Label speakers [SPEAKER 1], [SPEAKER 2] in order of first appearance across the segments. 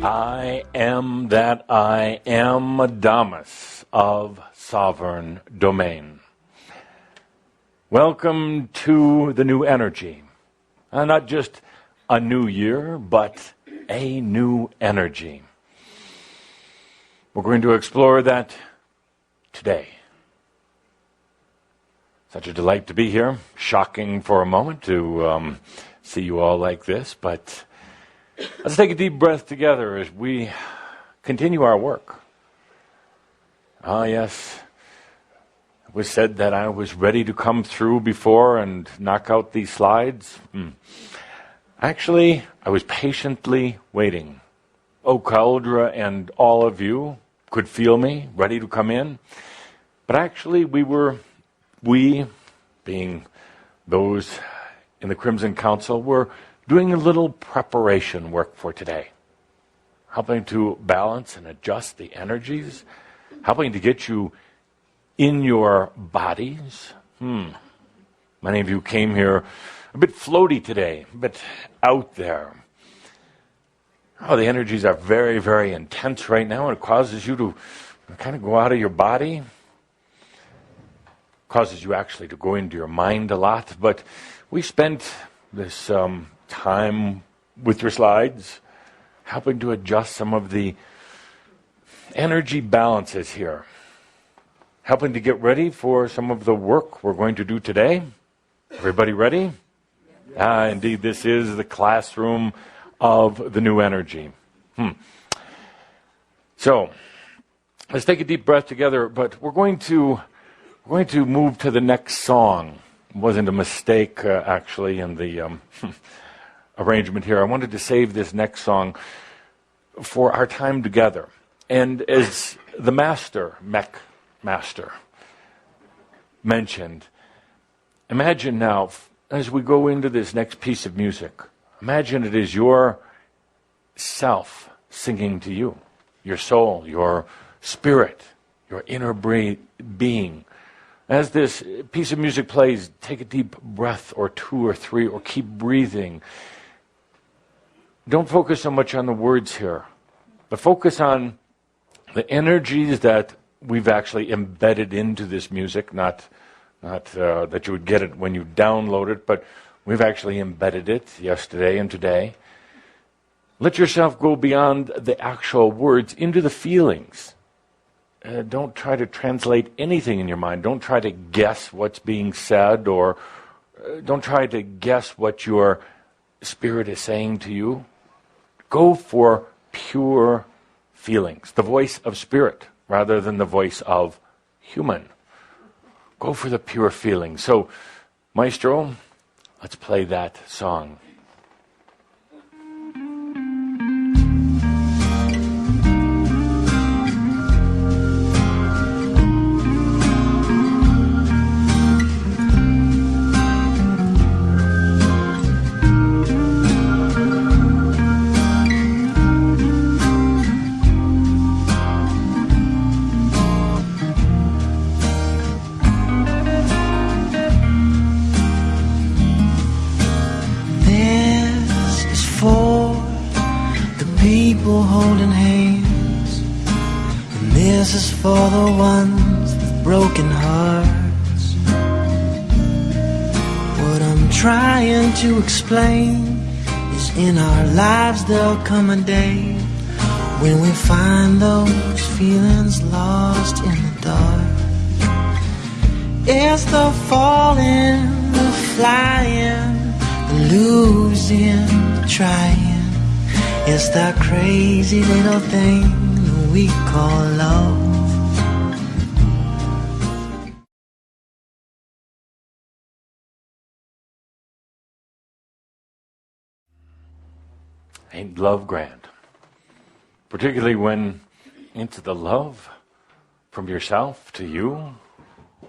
[SPEAKER 1] I am that I am Adamus of sovereign domain. Welcome to the new energy. Not just a new year, but a new energy. We're going to explore that today. Such a delight to be here. Shocking for a moment to see you all like this, but let's take a deep breath together as we continue our work. Ah, yes. It was said that I was ready to come through before and knock out these slides. Actually, I was patiently waiting. Oh, Cauldra and all of you could feel me, ready to come in. But actually, we, being those in the Crimson Council, were doing a little preparation work for today. Helping to balance and adjust the energies. Helping to get you in your bodies. Many of you came here a bit floaty today, a bit out there. Oh, the energies are very, very intense right now, and it causes you to kind of go out of your body. Causes you actually to go into your mind a lot. But we spent this time with your slides helping to adjust some of the energy balances here. Helping to get ready for some of the work we're going to do today. Everybody ready? Indeed, this is the classroom of the new energy. So, let's take a deep breath together, but we're going to move to the next song. It wasn't a mistake, actually, in the arrangement here. I wanted to save this next song for our time together. And as the Mech Master, mentioned, imagine now, as we go into this next piece of music, imagine it is your self singing to you, your soul, your spirit, your inner being. As this piece of music plays, take a deep breath or two or three, or keep breathing. Don't focus so much on the words here, but focus on the energies that we've actually embedded into this music, not that you would get it when you download it, but we've actually embedded it yesterday and today. Let yourself go beyond the actual words into the feelings. Don't try to translate anything in your mind. Don't try to guess what's being said, or don't try to guess what your spirit is saying to you. Go for pure feelings, the voice of spirit rather than the voice of human. Go for the pure feelings. So, Maestro, let's play that song.
[SPEAKER 2] Holding hands, and this is for the ones with broken hearts. What I'm trying to explain is in our lives there'll come a day when we find those feelings lost in the dark. It's the falling, the flying, the losing, the trying. It's that crazy little thing that we call love.
[SPEAKER 1] Ain't love grand? Particularly when into the love from yourself to you,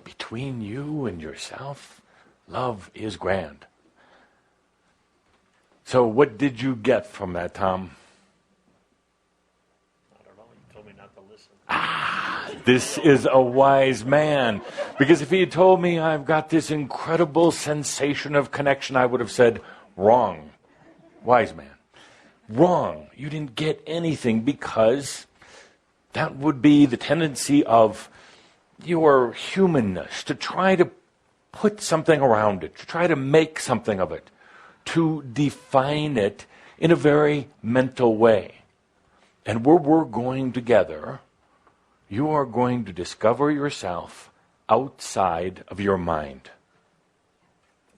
[SPEAKER 1] between you and yourself, love is grand. So what did you get from that, Tom?
[SPEAKER 3] I don't know. You told me not to listen.
[SPEAKER 1] This is a wise man. Because if he had told me I've got this incredible sensation of connection, I would have said, wrong. Wise man. wrong. You didn't get anything, because that would be the tendency of your humanness, to try to put something around it, to try to make something of it, to define it in a very mental way. And where we're going together, you are going to discover yourself outside of your mind.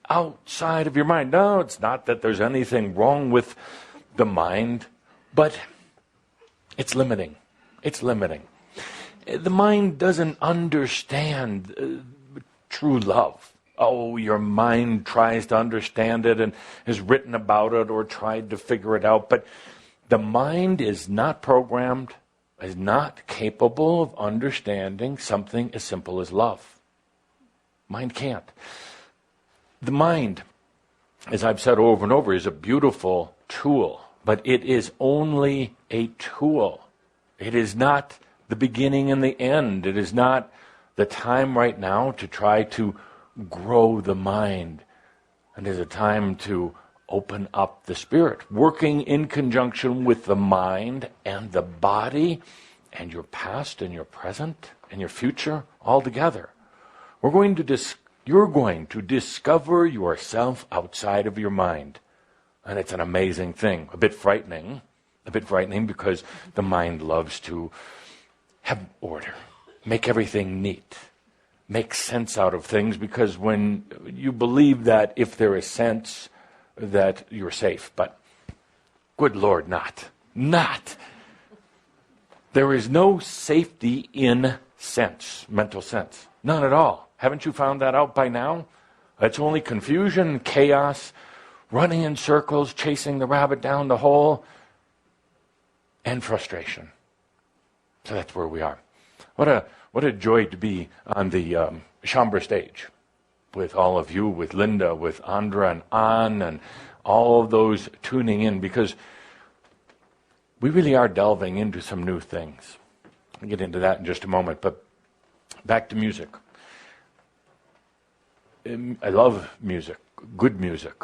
[SPEAKER 1] Outside of your mind. No, it's not that there's anything wrong with the mind, but it's limiting. It's limiting. The mind doesn't understand true love. Oh, your mind tries to understand it and has written about it or tried to figure it out, but the mind is not programmed, is not capable of understanding something as simple as love. Mind can't. The mind, as I've said over and over, is a beautiful tool, but it is only a tool. It is not the beginning and the end. It is not the time right now to try to grow the mind. And it is a time to open up the spirit, working in conjunction with the mind and the body and your past and your present and your future all together. You're going to discover yourself outside of your mind. And it's an amazing thing. A bit frightening because the mind loves to have order, make everything neat, make sense out of things, because when you believe that if there is sense, that you're safe. But good Lord, not. There is no safety in sense, mental sense. None at all. Haven't you found that out by now? It's only confusion, chaos, running in circles, chasing the rabbit down the hole, and frustration. So that's where we are. What a joy to be on the Chambre stage with all of you, with Linda, with Andra and Ann, and all of those tuning in, because we really are delving into some new things. I'll get into that in just a moment, but back to music. I love music, good music.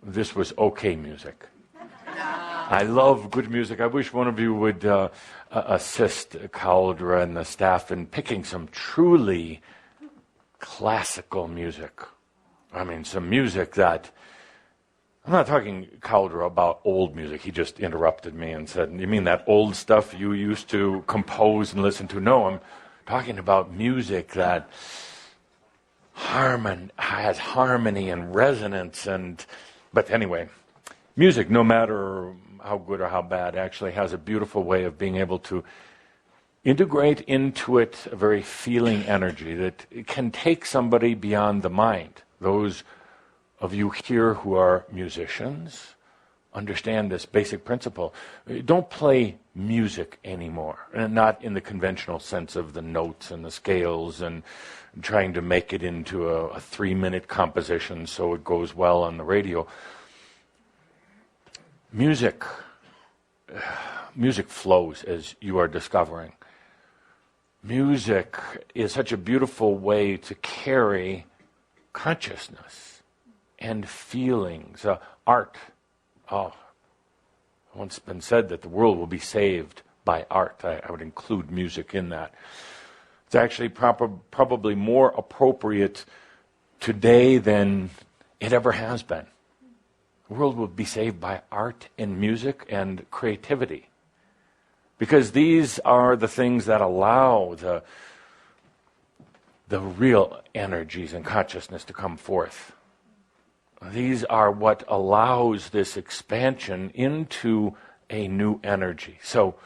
[SPEAKER 1] This was okay music. I love good music. I wish one of you would assist Caldra and the staff in picking some truly classical music. I mean, some music that... I'm not talking Caldra about old music. He just interrupted me and said, "You mean that old stuff you used to compose and listen to?" No, I'm talking about music that has harmony and resonance. But anyway, music, no matter how good or how bad, actually has a beautiful way of being able to integrate into it a very feeling energy that can take somebody beyond the mind. Those of you here who are musicians understand this basic principle. Don't play music anymore, and not in the conventional sense of the notes and the scales and trying to make it into a 3-minute composition so it goes well on the radio. Music flows, as you are discovering. Music is such a beautiful way to carry consciousness and feelings. Art. Once been said that the world will be saved by art. I would include music in that. It's actually probably more appropriate today than it ever has been. The world will be saved by art and music and creativity. Because these are the things that allow the real energies and consciousness to come forth. These are what allows this expansion into a new energy. So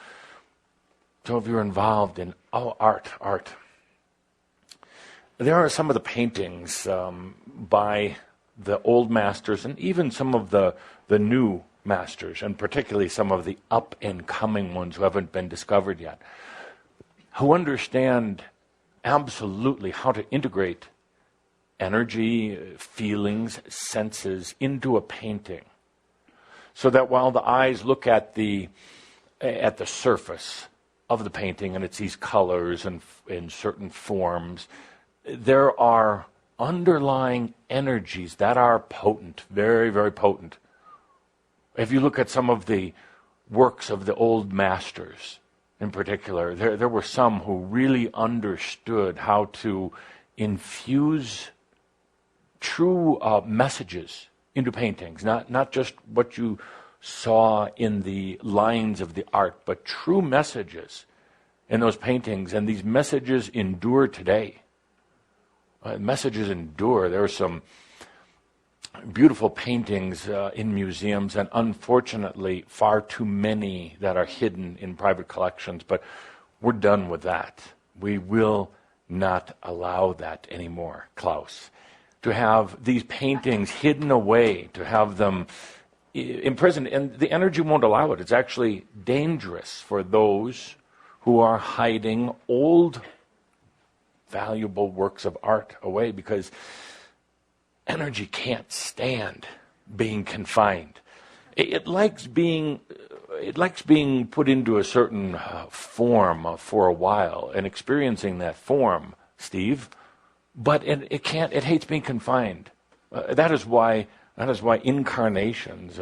[SPEAKER 1] if you're involved in art. There are some of the paintings by the old masters and even some of the new masters, and particularly some of the up-and-coming ones who haven't been discovered yet, who understand absolutely how to integrate energy, feelings, senses into a painting, so that while the eyes look at the surface of the painting and it's these colors and in certain forms, there are underlying energies that are potent, very, very potent. If you look at some of the works of the old masters in particular, there were some who really understood how to infuse true messages into paintings, not just what you saw in the lines of the art, but true messages in those paintings, and these messages endure today. Messages endure. There are some beautiful paintings in museums, and unfortunately far too many that are hidden in private collections, but we're done with that. We will not allow that anymore, Klaus. To have these paintings hidden away, to have them imprisoned, and the energy won't allow it. It's actually dangerous for those who are hiding old, valuable works of art away, because energy can't stand being confined. It likes being put into a certain form for a while and experiencing that form, Steve. But it can't. It hates being confined. That is why incarnations,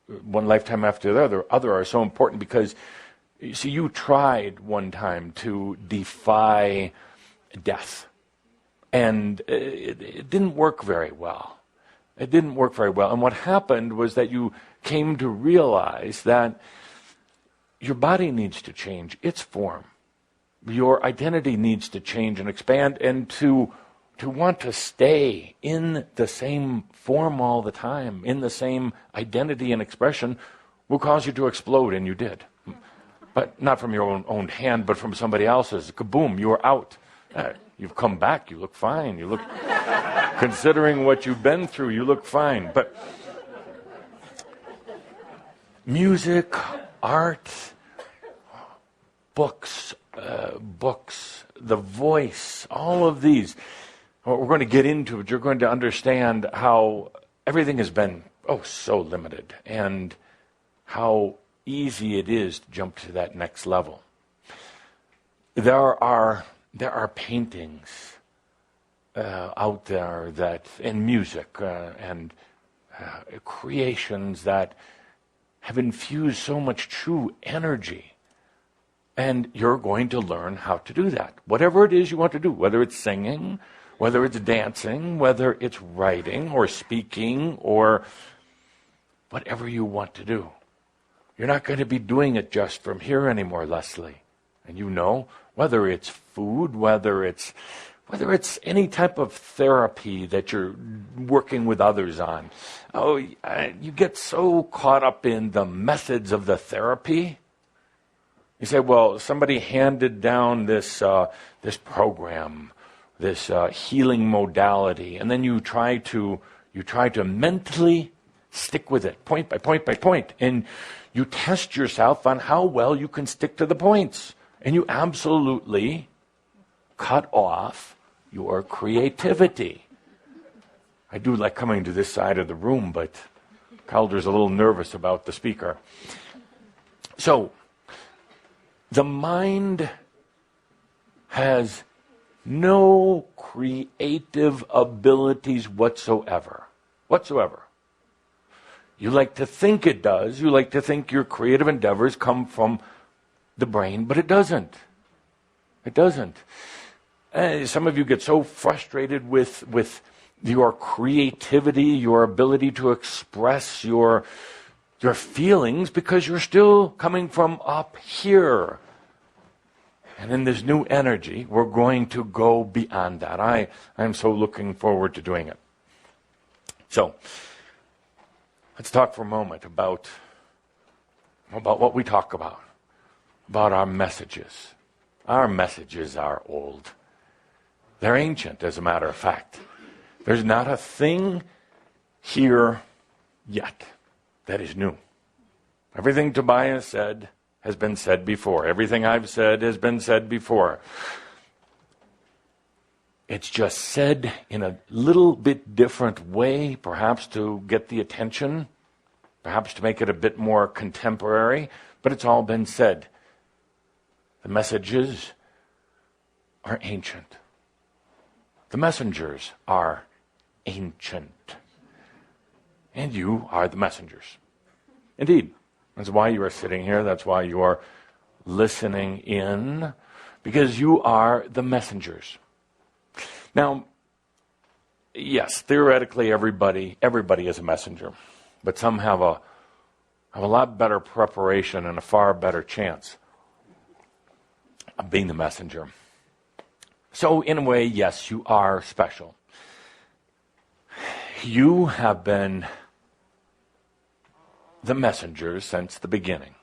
[SPEAKER 1] one lifetime after the other, are so important. Because you see, you tried one time to defy death, and it didn't work very well. It didn't work very well. And what happened was that you came to realize that your body needs to change its form. Your identity needs to change and expand, and to want to stay in the same form all the time, in the same identity and expression, will cause you to explode, and you did. But not from your own hand, but from somebody else's. Kaboom, you are out. You've come back, you look fine. You look, considering what you've been through, you look fine. But music, art, books, the voice, all of these, what we're going to get into it, you're going to understand how everything has been, so limited, and how easy it is to jump to that next level. There are paintings out there that, in music and creations that have infused so much true energy. And you're going to learn how to do that. Whatever it is you want to do, whether it's singing, whether it's dancing, whether it's writing or speaking, or whatever you want to do. You're not going to be doing it just from here anymore, Leslie. And you know, whether it's food, whether it's any type of therapy that you're working with others on. You get so caught up in the methods of the therapy. You say, well, somebody handed down this program, this healing modality, and then you try to mentally stick with it, point by point by point, and you test yourself on how well you can stick to the points, and you absolutely cut off your creativity. I do like coming to this side of the room, but Calder's a little nervous about the speaker. So, the mind has no creative abilities whatsoever. You like to think it does. You like to think your creative endeavors come from the brain, but it doesn't. It doesn't. Some of you get so frustrated with your creativity, your ability to express your feelings, because you're still coming from up here. And in this new energy, we're going to go beyond that. I'm so looking forward to doing it. So, let's talk for a moment about what we talk about our messages. Our messages are old. They're ancient, as a matter of fact. There's not a thing here yet that is new. Everything Tobias said has been said before. Everything I've said has been said before. It's just said in a little bit different way, perhaps to get the attention, perhaps to make it a bit more contemporary, but it's all been said. The messages are ancient. The messengers are ancient. And you are the messengers. Indeed. That's why you are sitting here. That's why you are listening in, because you are the messengers. Now, yes, theoretically everybody is a messenger, but some have a lot better preparation and a far better chance of being the messenger. So in a way, yes, you are special. You have been the messengers since the beginning.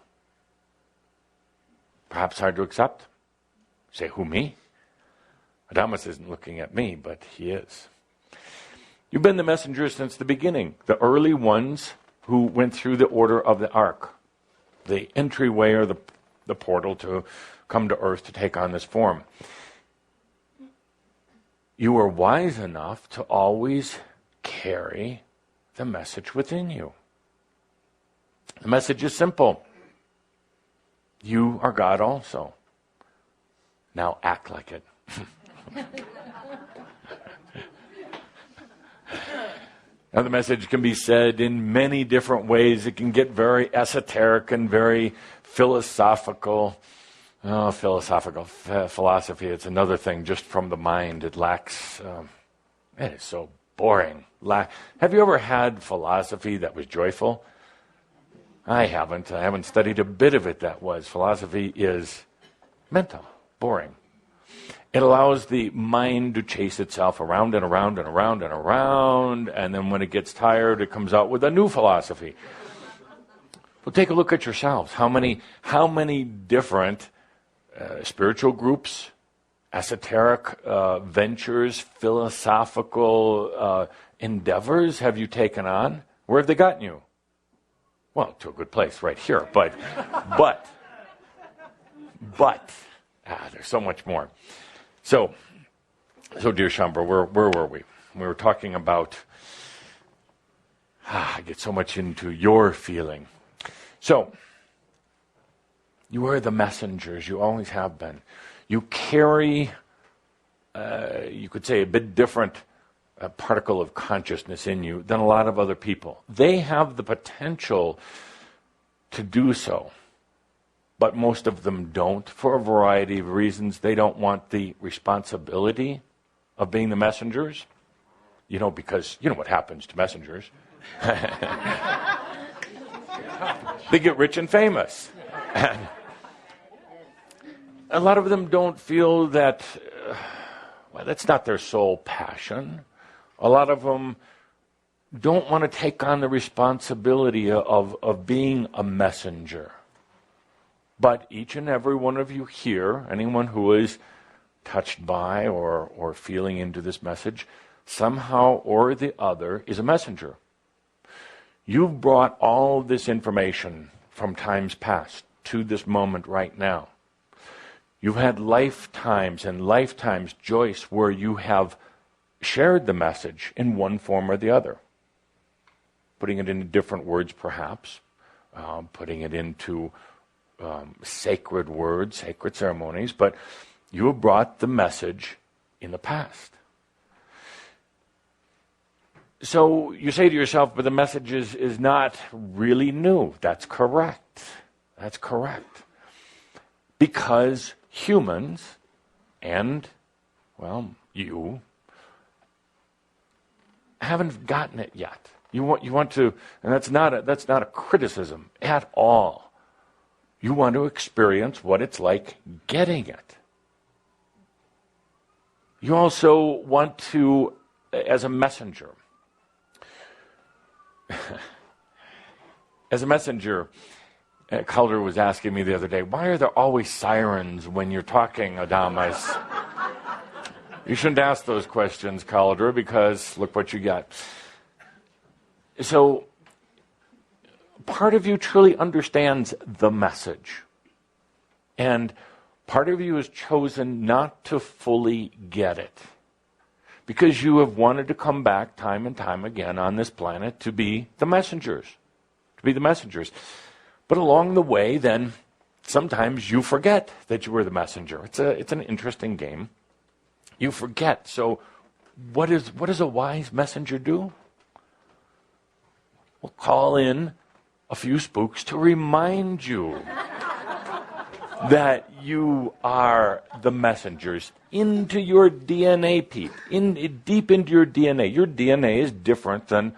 [SPEAKER 1] Perhaps hard to accept? Say, who, me? Adamus isn't looking at me, but he is. You've been the messengers since the beginning, the early ones who went through the order of the ark, the entryway or the portal to come to earth to take on this form. You were wise enough to always carry the message within you. The message is simple. You are God also. Now act like it. Now the message can be said in many different ways. It can get very esoteric and very philosophical. Philosophy, it's another thing just from the mind. It lacks, it is so boring. Have you ever had philosophy that was joyful? I haven't. I haven't studied a bit of it that was. Philosophy is mental, boring. It allows the mind to chase itself around and around and around and around, and then when it gets tired, it comes out with a new philosophy. Well, take a look at yourselves. How many different spiritual groups, esoteric ventures, philosophical endeavors have you taken on? Where have they gotten you? Well, to a good place right here, but there's so much more. So dear Shambhara, where were we? We were talking about, I get so much into your feeling. So, you are the messengers, you always have been. You carry, you could say, a bit different particle of consciousness in you than a lot of other people. They have the potential to do so, but most of them don't for a variety of reasons. They don't want the responsibility of being the messengers, because you know what happens to messengers. They get rich and famous. And a lot of them don't feel that, that's not their sole passion. A lot of them don't want to take on the responsibility of being a messenger. But each and every one of you here, anyone who is touched by or feeling into this message, somehow or the other is a messenger. You've brought all this information from times past to this moment right now. You've had lifetimes and lifetimes, Joyce, where you have shared the message in one form or the other. Putting it into different words, perhaps. Putting it into sacred words, sacred ceremonies. But you have brought the message in the past. So you say to yourself, but the message is not really new. That's correct. That's correct. Because humans and, you haven't gotten it yet. You want to, and that's not a criticism at all. You want to experience what it's like getting it. You also want to, as a messenger, Calder was asking me the other day, why are there always sirens when you're talking, Adamus? You shouldn't ask those questions, Calder, because look what you got. So, part of you truly understands the message. And part of you has chosen not to fully get it. Because you have wanted to come back time and time again on this planet to be the messengers. But along the way, then, sometimes you forget that you were the messenger. It's an interesting game. You forget. So what does a wise messenger do? Well, call in a few spooks to remind you that you are the messengers into your DNA, Pete, deep into your DNA. Your DNA is different than,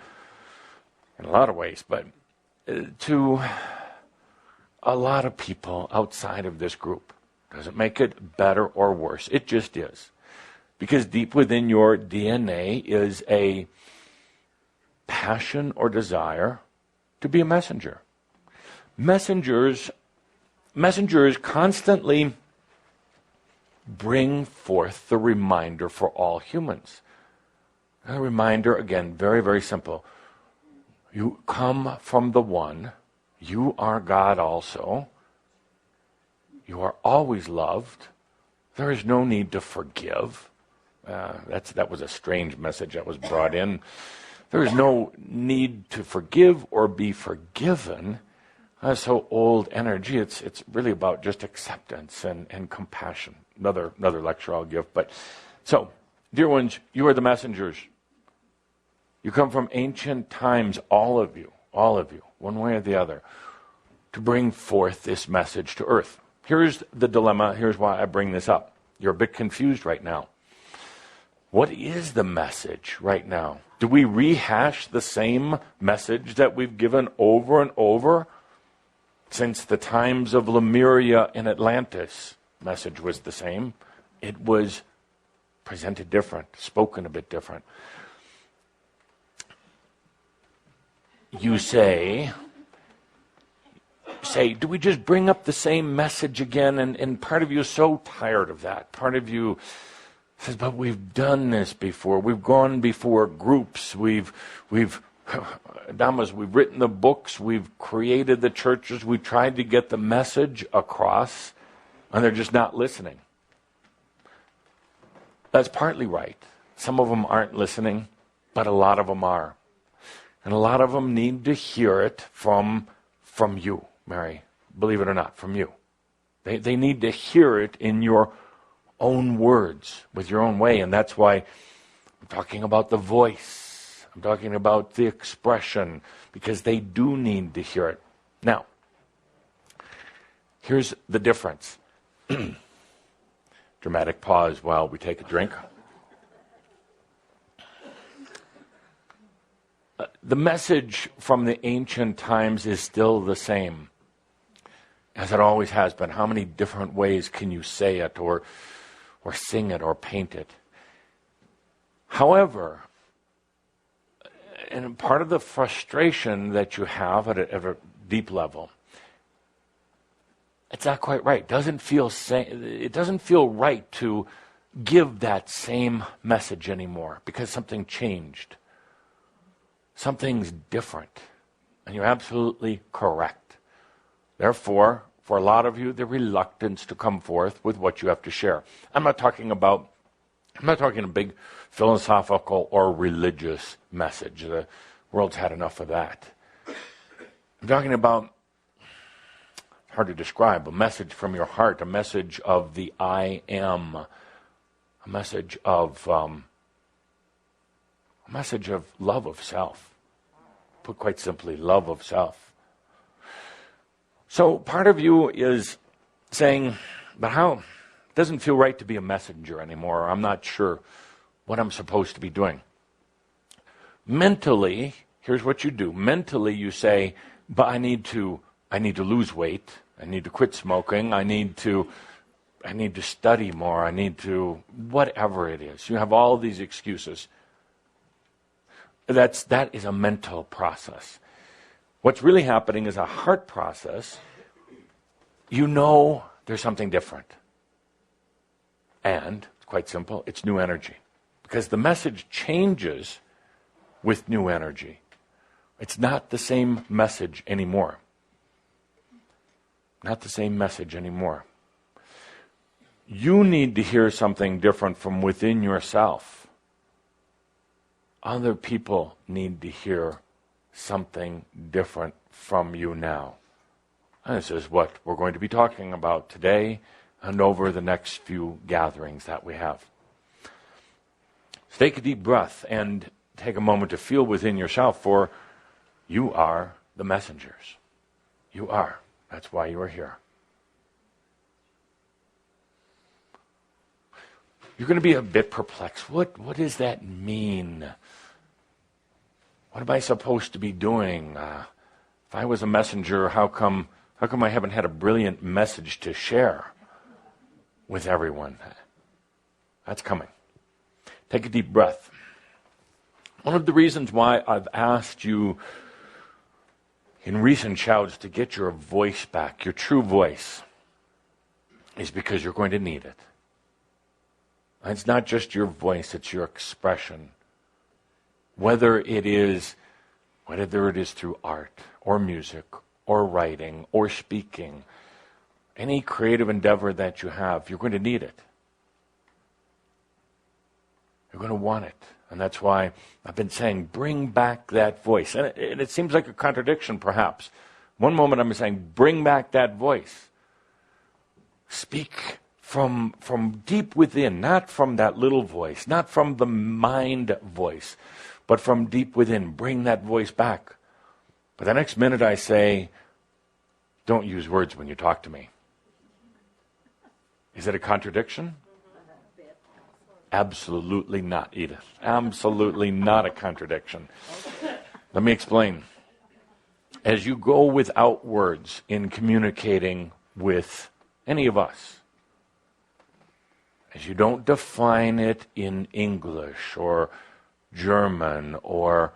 [SPEAKER 1] in a lot of ways, but to a lot of people outside of this group. Doesn't make it better or worse. It just is. Because deep within your DNA is a passion or desire to be a messenger. Messengers constantly bring forth the reminder for all humans. A reminder, again, very, very simple. You come from the One. You are God also. You are always loved. There is no need to forgive. That was a strange message that was brought in. There is no need to forgive or be forgiven. That's so old energy. It's really about just acceptance and compassion. Another lecture I'll give. But so, dear ones, you are the messengers. You come from ancient times, all of you, one way or the other, to bring forth this message to earth. Here's the dilemma. Here's why I bring this up. You're a bit confused right now. What is the message right now? Do we rehash the same message that we've given over and over since the times of Lemuria and Atlantis? Message was the same. It was presented different, spoken a bit different. You say, do we just bring up the same message again? And part of you is so tired of that. Part of you says, but we've done this before. We've gone before groups. We've written the books. We've created the churches. We tried to get the message across, and they're just not listening. That's partly right. Some of them aren't listening, but a lot of them are. And a lot of them need to hear it from you, Mary. Believe it or not, from you. They need to hear it in your own words, with your own way. And that's why I'm talking about the voice. I'm talking about the expression, because they do need to hear it. Now, here's the difference. Dramatic pause while we take a drink. The message from the ancient times is still the same, as it always has been. How many different ways can you say it or sing it or paint it? However, and part of the frustration that you have at a deep level, it's not quite right. It doesn't feel right to give that same message anymore because something changed. Something's different. And you're absolutely correct. Therefore, for a lot of you, the reluctance to come forth with what you have to share. I'm not talking a big philosophical or religious message. The world's had enough of that. I'm talking about, hard to describe, a message from your heart, a message of the I am, a message of love of self. Put quite simply, love of self. So part of you is saying, but how? It doesn't feel right to be a messenger anymore. I'm not sure what I'm supposed to be doing. Mentally, here's what you do. Mentally, you say, but I need to lose weight. I need to quit smoking. I need to study more. I need to, whatever it is. You have all these excuses. That is a mental process. What's really happening is a heart process. You know there's something different. And, it's quite simple, it's new energy. Because the message changes with new energy. It's not the same message anymore. Not the same message anymore. You need to hear something different from within yourself. Other people need to hear something different from you now. And this is what we're going to be talking about today and over the next few gatherings that we have. So take a deep breath and take a moment to feel within yourself, for you are the messengers. You are. That's why you are here. You're going to be a bit perplexed. What does that mean? What am I supposed to be doing? If I was a messenger, how come I haven't had a brilliant message to share with everyone? That's coming. Take a deep breath. One of the reasons why I've asked you in recent shouts to get your voice back, your true voice, is because you're going to need it. And it's not just your voice, it's your expression. Whether it is through art or music or writing or speaking, any creative endeavor that you have, you're going to need it. You're going to want it. And that's why I've been saying, bring back that voice. And it seems like a contradiction, perhaps. One moment I'm saying, bring back that voice. Speak from deep within, not from that little voice, not from the mind voice, but from deep within. Bring that voice back. But the next minute I say, don't use words when you talk to me. Is it a contradiction? Absolutely not, Edith. Absolutely not a contradiction. Let me explain. As you go without words in communicating with any of us, as you don't define it in English or German or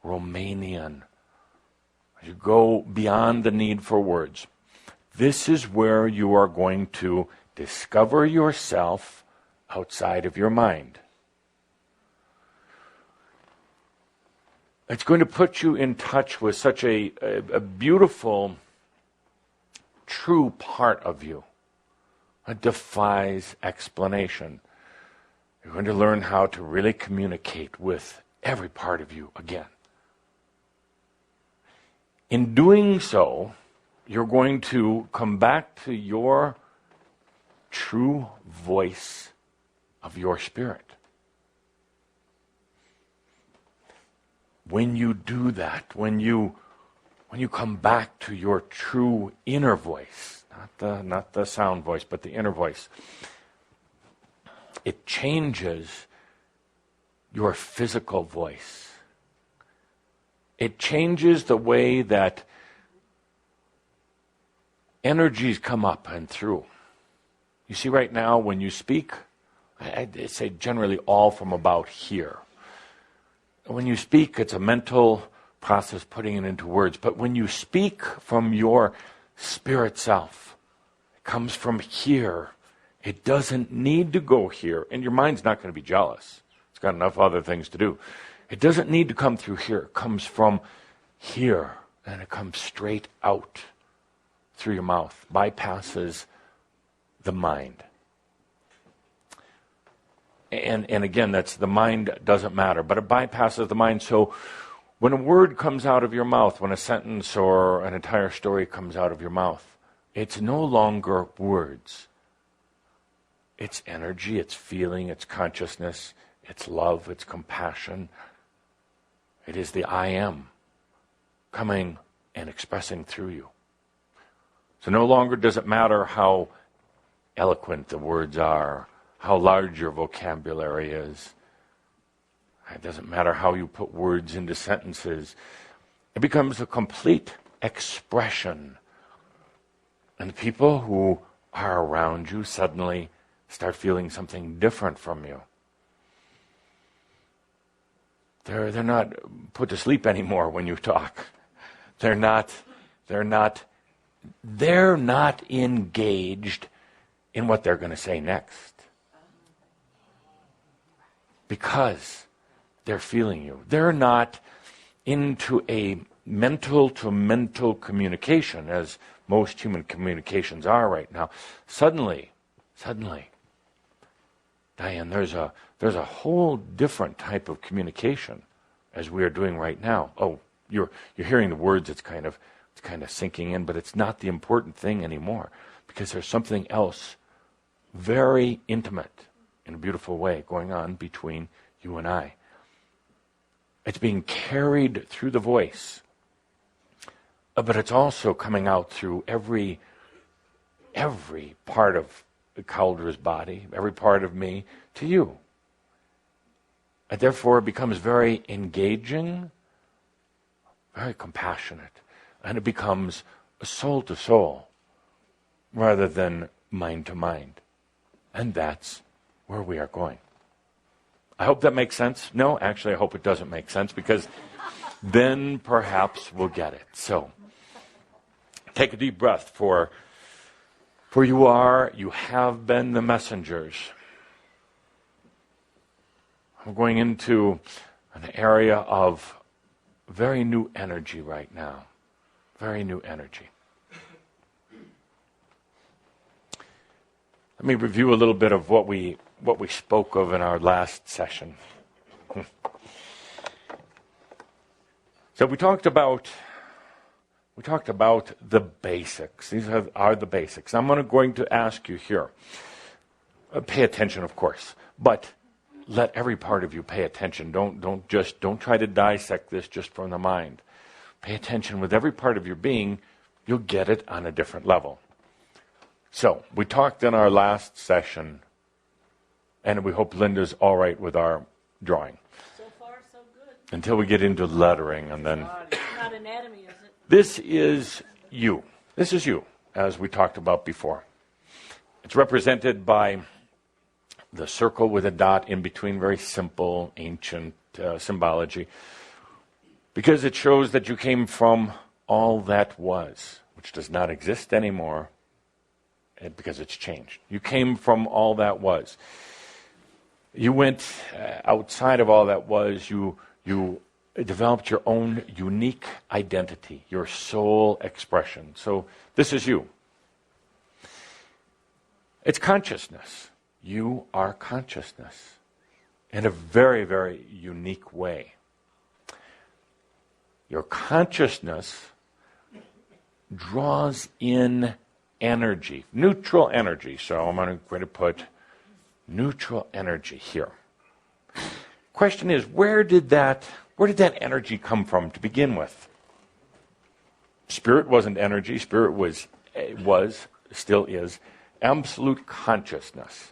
[SPEAKER 1] Romanian, as you go beyond the need for words, this is where you are going to discover yourself outside of your mind. It's going to put you in touch with such a beautiful, true part of you. It defies explanation. You're going to learn how to really communicate with every part of you again. In doing so, you're going to come back to your true voice of your spirit. When you do that, when you come back to your true inner voice, not the sound voice, but the inner voice, it changes your physical voice. It changes the way that energies come up and through. You see, right now, when you speak, I say generally all from about here. When you speak, it's a mental process putting it into words. But when you speak from your spirit self, it comes from here. It doesn't need to go here. And your mind's not going to be jealous. It's got enough other things to do. It doesn't need to come through here. It comes from here. And it comes straight out through your mouth. Bypasses the mind. And again, that's the mind doesn't matter, but it bypasses the mind. So when a word comes out of your mouth, when a sentence or an entire story comes out of your mouth, it's no longer words. It's energy, it's feeling, it's consciousness, it's love, it's compassion. It is the I am coming and expressing through you. So no longer does it matter how eloquent the words are, how large your vocabulary is. It doesn't matter how you put words into sentences. It becomes a complete expression. And the people who are around you suddenly start feeling something different from you. They're not put to sleep anymore when you talk. They're not engaged in what they're going to say next. Because they're feeling you. They're not into a mental-to-mental communication, as most human communications are right now. Suddenly, Diane, there's a whole different type of communication as we are doing right now. Oh, you're hearing the words, it's kind of sinking in, but it's not the important thing anymore, because there's something else very intimate in a beautiful way going on between you and I. It's being carried through the voice. but it's also coming out through every part of Caldra's body, every part of me, to you. And therefore it becomes very engaging, very compassionate, and it becomes soul to soul rather than mind to mind. And that's where we are going. I hope that makes sense. No, actually I hope it doesn't make sense, because then perhaps we'll get it. So take a deep breath, for you have been the messengers. I'm going into an area of very new energy right now. Very new energy. Let me review a little bit of what we spoke of in our last session. So we talked about the basics. These are the basics. I'm going to ask you here. Pay attention, of course, but let every part of you pay attention. Don't try to dissect this just from the mind. Pay attention with every part of your being. You'll get it on a different level. So we talked in our last session, and we hope Linda's all right with our drawing.
[SPEAKER 4] So far, so good.
[SPEAKER 1] Until we get into lettering, and then
[SPEAKER 4] It's not anatomy, is it?
[SPEAKER 1] this is you. This is you, as we talked about before. It's represented by the circle with a dot in between, very simple, ancient symbology, because it shows that you came from all that was, which does not exist anymore, because it's changed. You came from all that was. You went outside of all that was. You developed your own unique identity, your soul expression. So this is you. It's consciousness. You are consciousness in a very, very unique way. Your consciousness draws in energy, neutral energy. So I'm going to put neutral energy here. Question is, where did that energy come from to begin with? Spirit wasn't energy. Spirit was, still is, absolute consciousness.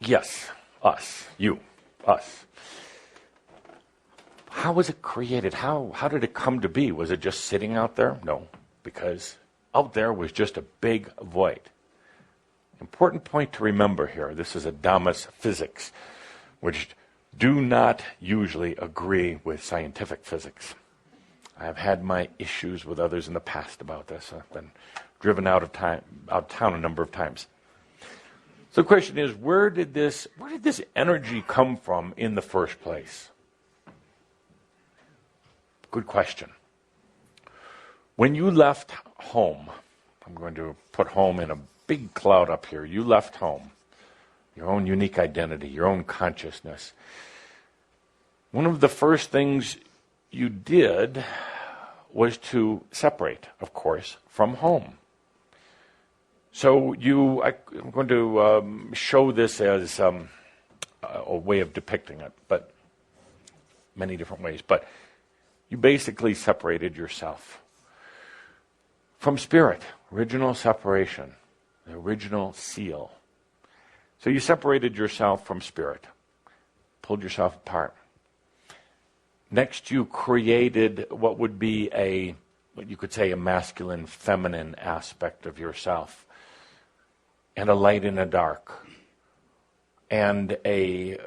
[SPEAKER 1] Yes, us, you, us. How was it created? How did it come to be? Was it just sitting out there? No, because out there was just a big void. Important point to remember here, this is Adamus physics, which do not usually agree with scientific physics. I've had my issues with others in the past about this. I've been driven out of town a number of times. So the question is, where did this energy come from in the first place? Good question. When you left home, I'm going to put home in a big cloud up here. You left home, your own unique identity, your own consciousness. One of the first things you did was to separate, of course, from home. So I'm going to show this as a way of depicting it, but many different ways. But you basically separated yourself from spirit, original separation, the original seal. So you separated yourself from spirit, pulled yourself apart. Next, you created what would be what you could say a masculine, feminine aspect of yourself, and a light and a dark, and a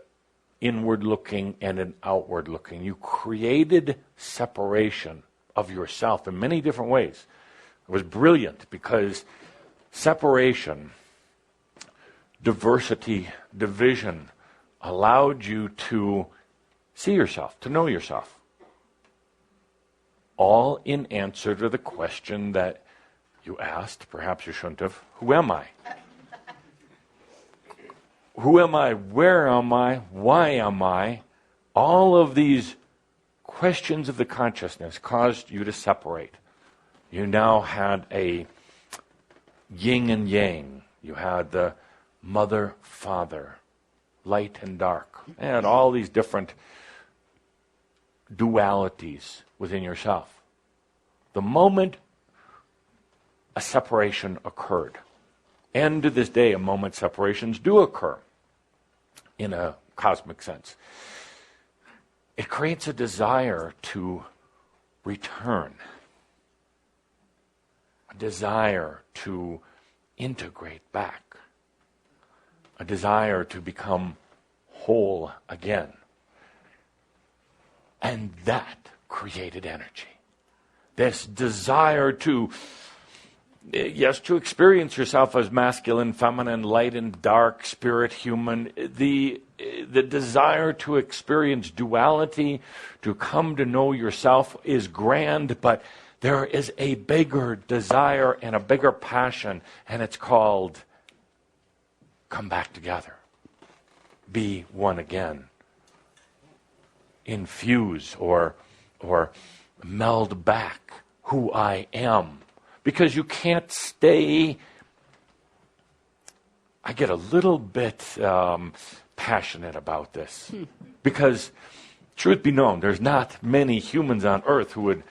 [SPEAKER 1] inward-looking and an outward-looking. You created separation of yourself in many different ways. It was brilliant because separation, diversity, division allowed you to see yourself, to know yourself. All in answer to the question that you asked, perhaps you shouldn't have, who am I? Who am I? Where am I? Why am I? All of these questions of the consciousness caused you to separate. You now had a yin and yang. You had the mother, father, light and dark, and all these different dualities within yourself. The moment a separation occurred, and to this day, a moment separations do occur in a cosmic sense, it creates a desire to return, a desire to integrate back, a desire to become whole again. And that created energy. This desire to, yes, to experience yourself as masculine, feminine, light and dark, spirit, human. The desire to experience duality, to come to know yourself is grand, but there is a bigger desire and a bigger passion, and it's called come back together. Be one again. Infuse or meld back who I am. Because you can't stay. I get a little bit passionate about this. Because, truth be known, there's not many humans on earth who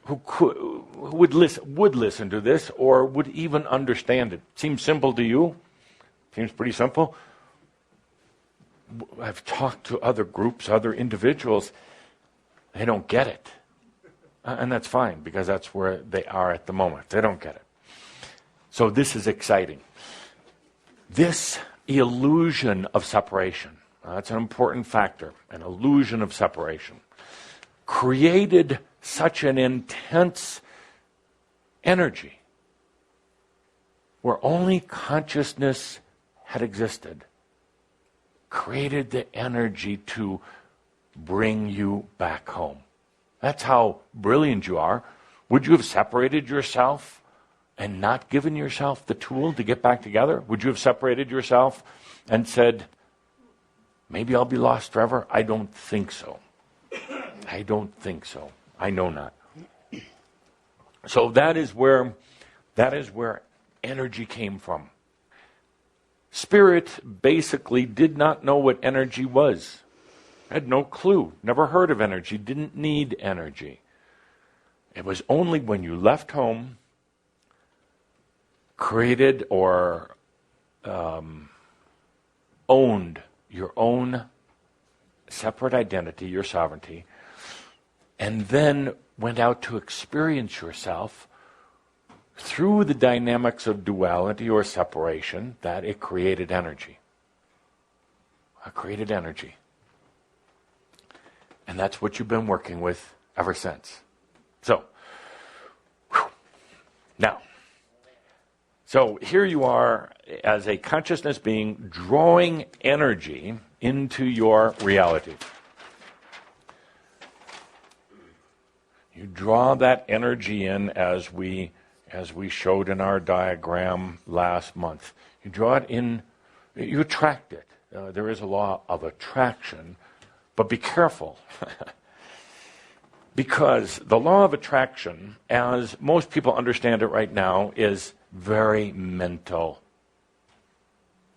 [SPEAKER 1] would listen to this or would even understand it. Seems simple to you? Seems pretty simple. I've talked to other groups, other individuals. They don't get it. And that's fine, because that's where they are at the moment. They don't get it. So this is exciting. This illusion of separation, that's an important factor, an illusion of separation, created such an intense energy where only consciousness had existed, created the energy to bring you back home. That's how brilliant you are. Would you have separated yourself and not given yourself the tool to get back together? Would you have separated yourself and said, maybe I'll be lost forever? I don't think so. I don't think so. I know not. So that is where energy came from. Spirit basically did not know what energy was. Had no clue, never heard of energy, didn't need energy. It was only when you left home, created or owned your own separate identity, your sovereignty, and then went out to experience yourself through the dynamics of duality or separation, that it created energy. It created energy. And that's what you've been working with ever since. So, now, so here you are as a consciousness being drawing energy into your reality. You draw that energy in as we showed in our diagram last month. You draw it in, you attract it. There is a law of attraction. But be careful, because the law of attraction, as most people understand it right now, is very mental.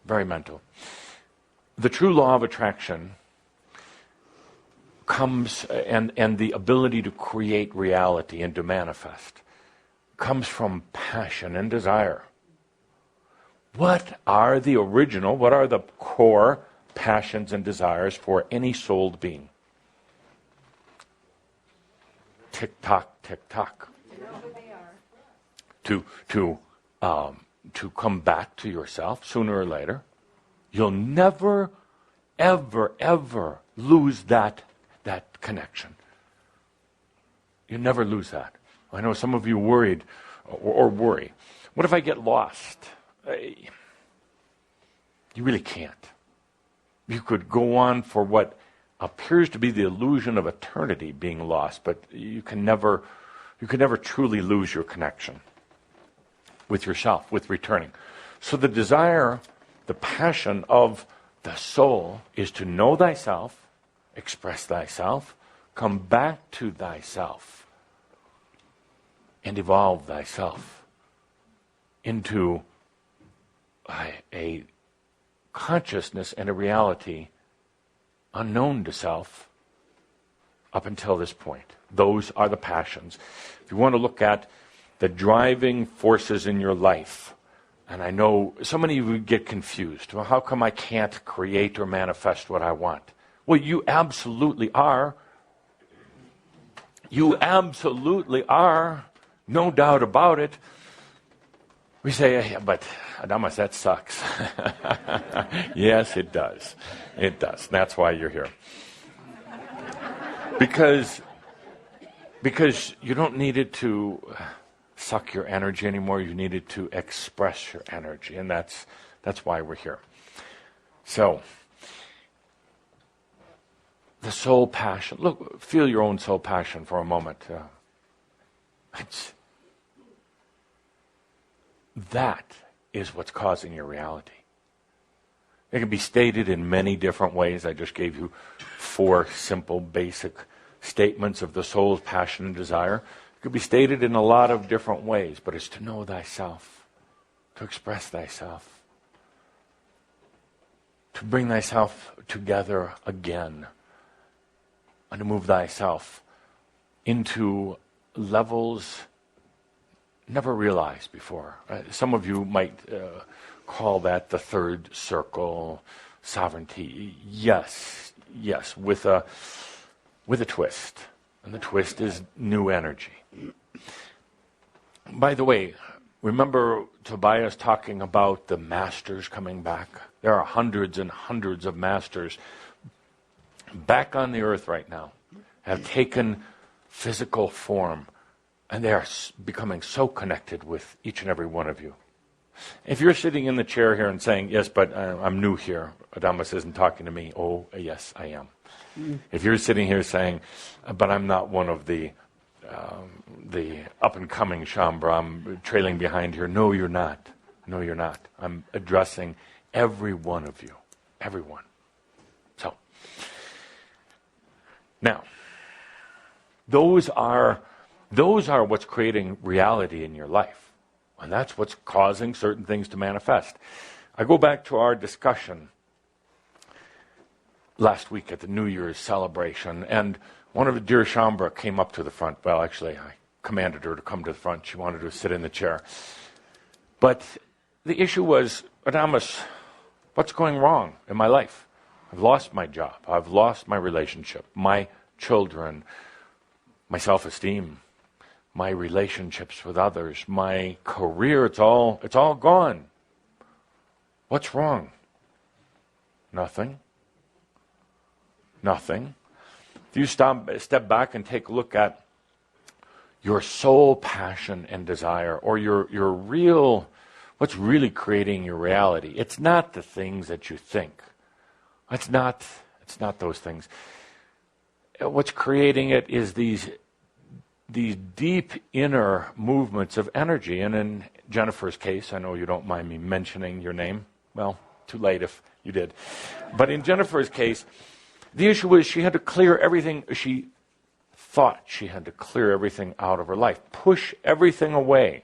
[SPEAKER 1] Very mental. The true law of attraction comes, and the ability to create reality and to manifest, comes from passion and desire. What are the core passions and desires for any souled being? Tick tock, tick tock. To come back to yourself sooner or later. You'll never, ever, ever lose that connection. You never lose that. I know some of you worried or worry. What if I get lost? You really can't. You could go on for what appears to be the illusion of eternity being lost, but you can never truly lose your connection with yourself, with returning. So the desire, the passion of the soul is to know thyself, express thyself, come back to thyself, and evolve thyself into a consciousness and a reality unknown to self, up until this point. Those are the passions. If you want to look at the driving forces in your life, and I know so many of you get confused. Well, how come I can't create or manifest what I want? Well, you absolutely are. You absolutely are. No doubt about it. We say, yeah, but Adamas, that sucks. Yes, it does. It does. That's why you're here. Because you don't need it to suck your energy anymore. You need it to express your energy, and that's why we're here. So, the soul passion. Look, feel your own soul passion for a moment. That is what's causing your reality. It can be stated in many different ways. I just gave you 4 simple, basic statements of the soul's passion and desire. It could be stated in a lot of different ways, but it's to know thyself, to express thyself, to bring thyself together again, and to move thyself into levels never realized before. Some of you might call that the third circle, sovereignty. Yes, with a twist. And the twist is new energy. By the way, remember Tobias talking about the masters coming back? There are hundreds and hundreds of masters back on the earth right now, have taken physical form, and they are becoming so connected with each and every one of you. If you're sitting in the chair here and saying, yes, but I'm new here, Adamas isn't talking to me. Oh, yes, I am. If you're sitting here saying, but I'm not one of the up-and-coming Shambra, I'm trailing behind here. No, you're not. No, you're not. I'm addressing every one of you. Everyone. So, now, those are what's creating reality in your life. And that's what's causing certain things to manifest. I go back to our discussion last week at the New Year's celebration, and one of the dear Shambra came up to the front. Well, actually, I commanded her to come to the front. She wanted to sit in the chair. But the issue was, Adamas, what's going wrong in my life? I've lost my job. I've lost my relationship, my children, my self-esteem, my relationships with others, my career. It's all gone. What's wrong? Nothing. Nothing. If you step back and take a look at your soul passion and desire, or your real, what's really creating your reality, it's not the things that you think. It's not those things. What's creating it is these deep inner movements of energy. And in Jennifer's case, I know you don't mind me mentioning your name. Well, too late if you did. But in Jennifer's case, the issue was she had to clear everything. She thought she had to clear everything out of her life, push everything away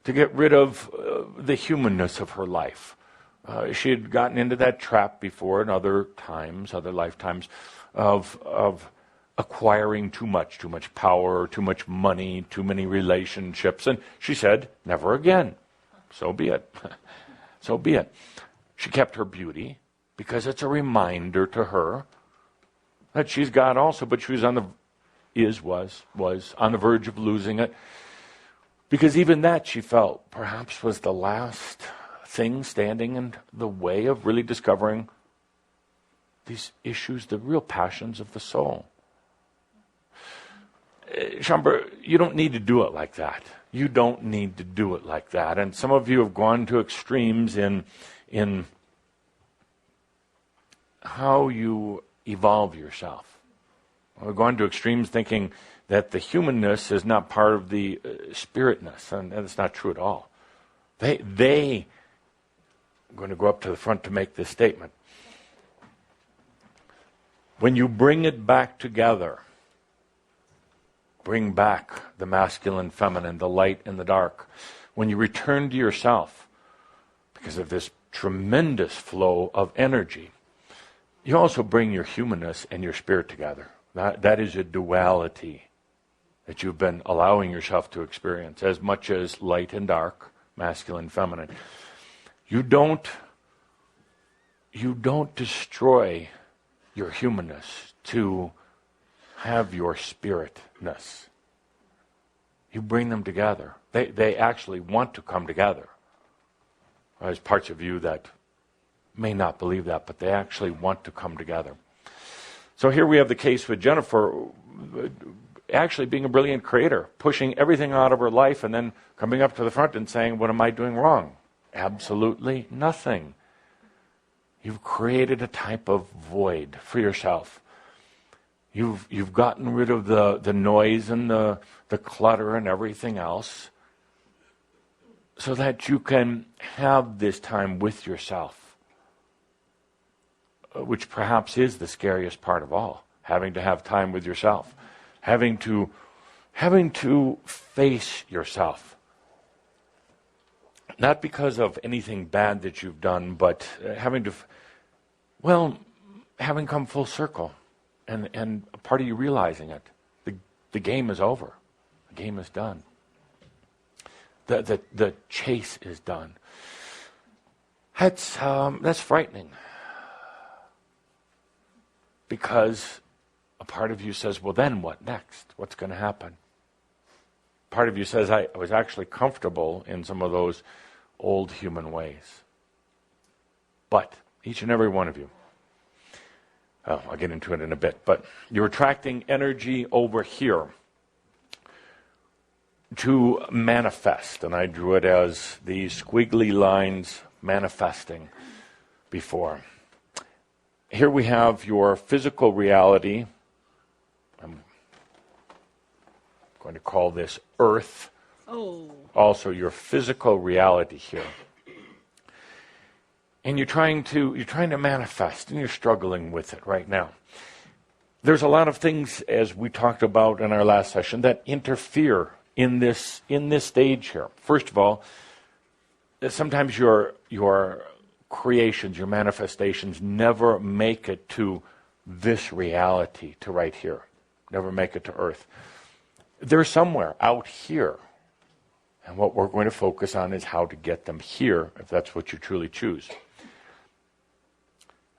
[SPEAKER 1] to get rid of the humanness of her life. She had gotten into that trap before in other times, other lifetimes, of acquiring too much power, too much money, too many relationships. And she said, never again. So be it. So be it. She kept her beauty because it's a reminder to her that she's God also, but she was on the verge of losing it. Because even that, she felt, perhaps was the last thing standing in the way of really discovering these issues, the real passions of the soul. Shambra, you don't need to do it like that. You don't need to do it like that. And some of you have gone to extremes in how you evolve yourself. We've gone to extremes thinking that the humanness is not part of the spiritness, and that's not true at all. They I'm going to go up to the front to make this statement. When you bring it back together, bring back the masculine, feminine, the light and the dark, when you return to yourself, because of this tremendous flow of energy, you also bring your humanness and your spirit together. That is a duality that you've been allowing yourself to experience, as much as light and dark, masculine, feminine. You don't destroy your humanness to have your spiritness. You bring them together. They actually want to come together. There's parts of you that may not believe that, but they actually want to come together. So here we have the case with Jennifer actually being a brilliant creator, pushing everything out of her life and then coming up to the front and saying, what am I doing wrong? Absolutely nothing. You've created a type of void for yourself. You've gotten rid of the noise and the clutter and everything else so that you can have this time with yourself, which perhaps is the scariest part of all, having to have time with yourself, having to face yourself. Not because of anything bad that you've done, but having come full circle. And a part of you realizing it. The game is over. The game is done. The chase is done. That's frightening. Because a part of you says, well, then what next? What's going to happen? Part of you says, I was actually comfortable in some of those old human ways. But each and every one of you, I'll get into it in a bit, but you're attracting energy over here to manifest, and I drew it as these squiggly lines manifesting before. Here we have your physical reality. I'm going to call this Earth.
[SPEAKER 4] Oh.
[SPEAKER 1] Also your physical reality here. And you're trying to manifest, and you're struggling with it right now. There's a lot of things, as we talked about in our last session, that interfere in this stage here. First of all, sometimes your creations, your manifestations, never make it to this reality, to right here. Never make it to Earth. They're somewhere out here. And what we're going to focus on is how to get them here, if that's what you truly choose.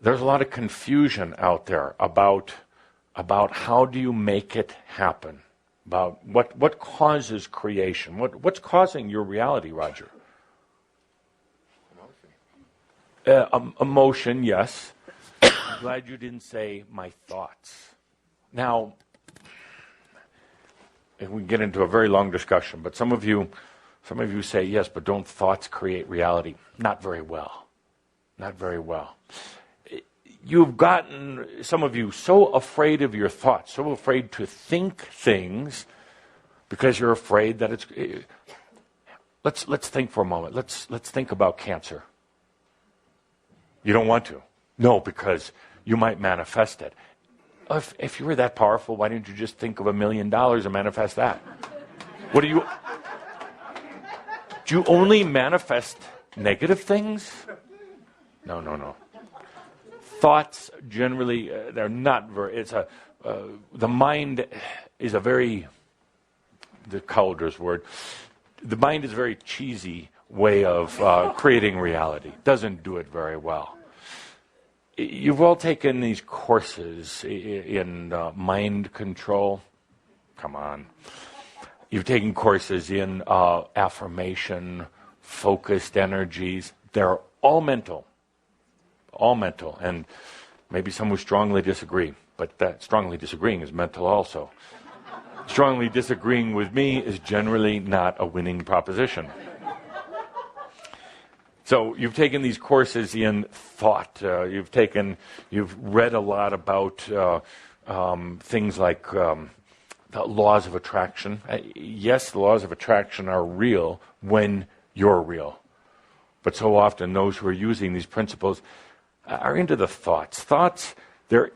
[SPEAKER 1] There's a lot of confusion out there about how do you make it happen, about what causes creation, what's causing your reality, Roger? Emotion, yes. I'm glad you didn't say my thoughts. Now, if we get into a very long discussion, but some of you say yes, but don't thoughts create reality? Not very well. Not very well. You've gotten, some of you, so afraid of your thoughts, so afraid to think things because you're afraid that it's... Let's think for a moment. Let's think about cancer. You don't want to. No, because you might manifest it. If you were that powerful, why didn't you just think of $1 million and manifest that? Do you only manifest negative things? No. Thoughts generally, they're not very, the mind is a very, the Calder's word, the mind is a very cheesy way of creating reality. Doesn't do it very well. You've all taken these courses in mind control. Come on. You've taken courses in affirmation, focused energies. They're all mental. All mental. And maybe some who strongly disagree, but that strongly disagreeing is mental also. Strongly disagreeing with me is generally not a winning proposition. So you've taken these courses in thought. You've read a lot about things like the laws of attraction. Yes, the laws of attraction are real when you're real. But so often those who are using these principles are into the thoughts. Thoughts, there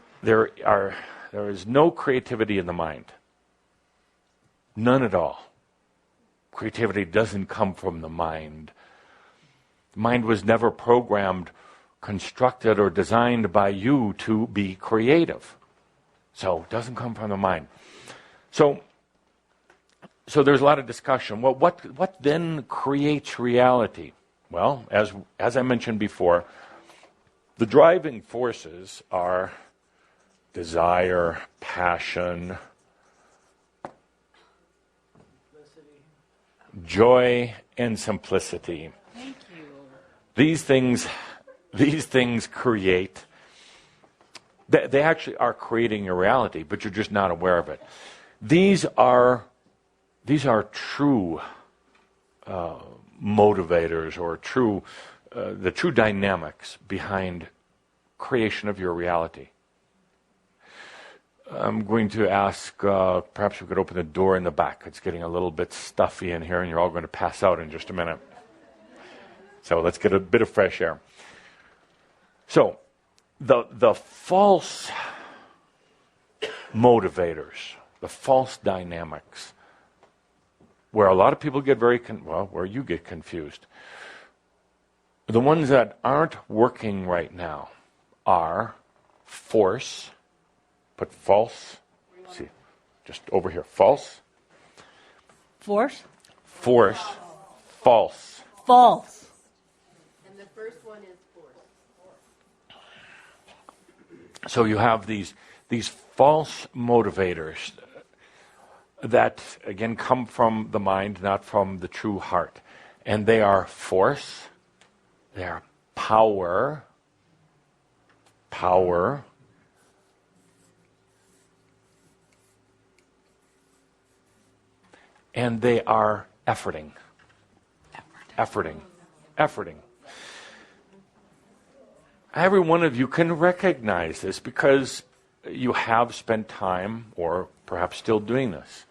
[SPEAKER 1] is no creativity in the mind. None at all. Creativity doesn't come from the mind. The mind was never programmed, constructed, or designed by you to be creative. So it doesn't come from the mind. So there's a lot of discussion. Well, what then creates reality? Well, as I mentioned before, the driving forces are desire, passion, joy, and simplicity.
[SPEAKER 4] Thank you.
[SPEAKER 1] These things create. They actually are creating your reality, but you're just not aware of it. These are true motivators, or the true dynamics behind creation of your reality. I'm going to ask, perhaps we could open the door in the back. It's getting a little bit stuffy in here, and you're all going to pass out in just a minute. So let's get a bit of fresh air. So, the false motivators, the false dynamics, where a lot of people get where you get confused. The ones that aren't working right now are force. Put false. See, just over here. False.
[SPEAKER 4] Force?
[SPEAKER 1] Force. False.
[SPEAKER 4] False.
[SPEAKER 5] And the first one is force.
[SPEAKER 1] So you have these false motivators that, again, come from the mind, not from the true heart. And they are force, they are power, and they are efforting. Every one of you can recognize this because you have spent time, or perhaps still doing this,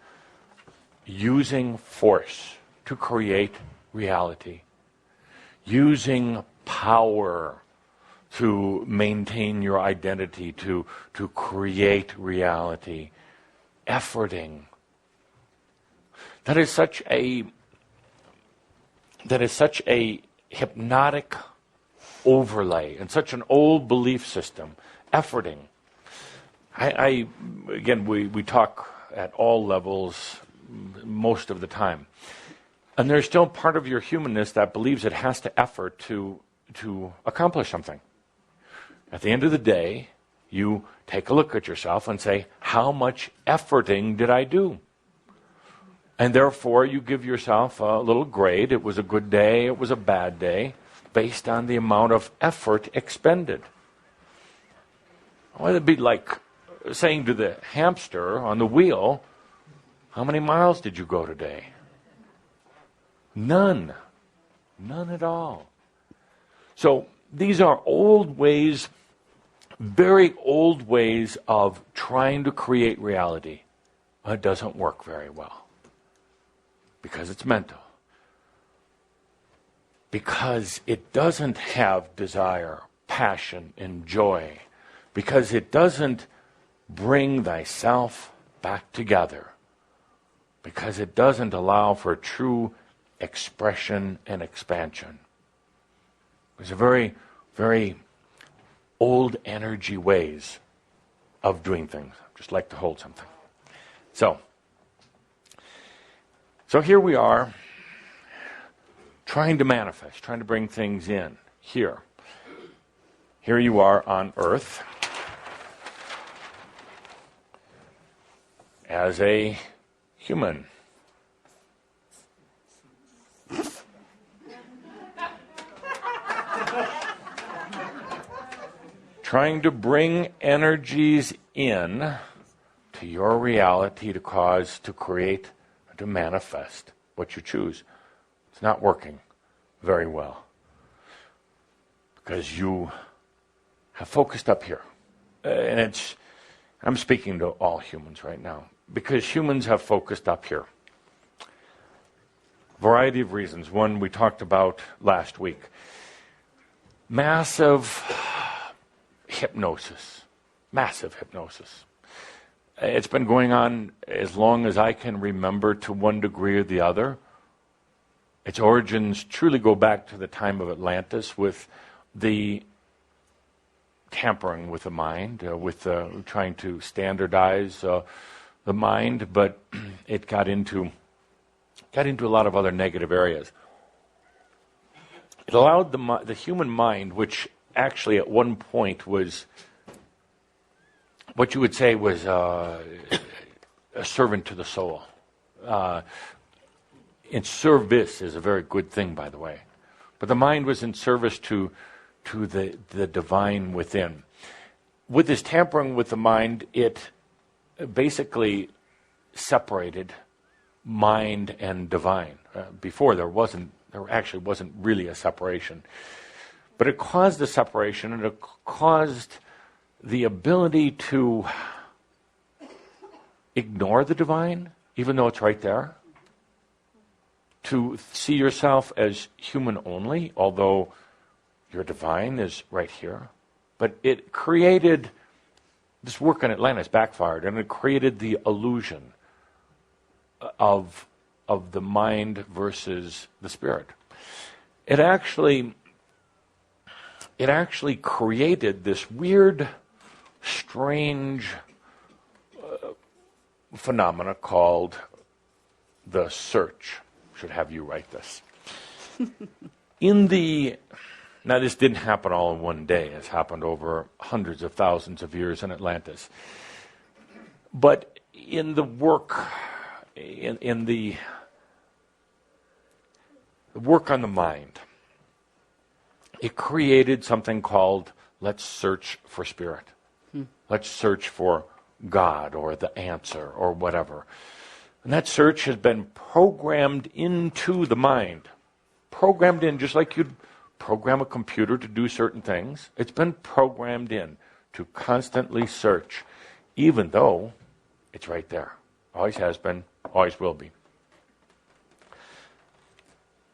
[SPEAKER 1] using force to create reality, using power to maintain your identity, to create reality, efforting. That is such a hypnotic overlay and such an old belief system. Efforting. We talk at all levels most of the time. And there's still part of your humanness that believes it has to effort to accomplish something. At the end of the day, you take a look at yourself and say, how much efforting did I do? And therefore, you give yourself a little grade. It was a good day, it was a bad day, based on the amount of effort expended. Well, it'd be like saying to the hamster on the wheel, how many miles did you go today? None. None at all. So these are old ways, very old ways of trying to create reality. It doesn't work very well. Because it's mental. Because it doesn't have desire, passion, and joy. Because it doesn't bring thyself back together. Because it doesn't allow for true expression and expansion. There's a very, very old energy ways of doing things. I just like to hold something. So here we are, trying to manifest, trying to bring things in here. Here you are on Earth as a human. Trying to bring energies in to your reality to cause, to create, to manifest what you choose. It's not working very well because you have focused up here. And I'm speaking to all humans right now because humans have focused up here. Variety of reasons. One we talked about last week. Massive hypnosis. It's been going on as long as I can remember to one degree or the other. Its origins truly go back to the time of Atlantis with the tampering with the mind, with trying to standardize the mind, but it got into a lot of other negative areas. It allowed the human mind, which actually at one point was what you would say was a servant to the soul. In service is a very good thing, by the way. But the mind was in service to the divine within. With this tampering with the mind, it basically separated mind and divine. Before there actually wasn't really a separation. But it caused the separation, and it caused the ability to ignore the divine, even though it's right there. To see yourself as human only, although your divine is right here. But it created, this work on Atlantis backfired, and it created the illusion of the mind versus the spirit. It actually created this weird, strange phenomena called the search. Should have you write this. Now this didn't happen all in one day. It's happened over hundreds of thousands of years in Atlantis. But in the work, in the work on the mind, it created something called let's search for spirit. Let's search for God or the answer or whatever. And that search has been programmed into the mind. Programmed in, just like you'd program a computer to do certain things. It's been programmed in to constantly search, even though it's right there. Always has been, always will be.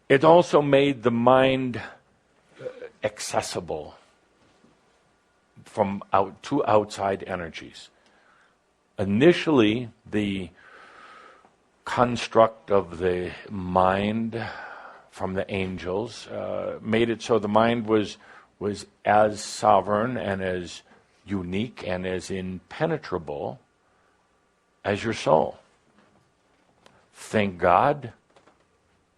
[SPEAKER 1] It also made the mind accessible to outside energies. Initially, the construct of the mind from the angels made it so the mind was as sovereign and as unique and as impenetrable as your soul. Thank God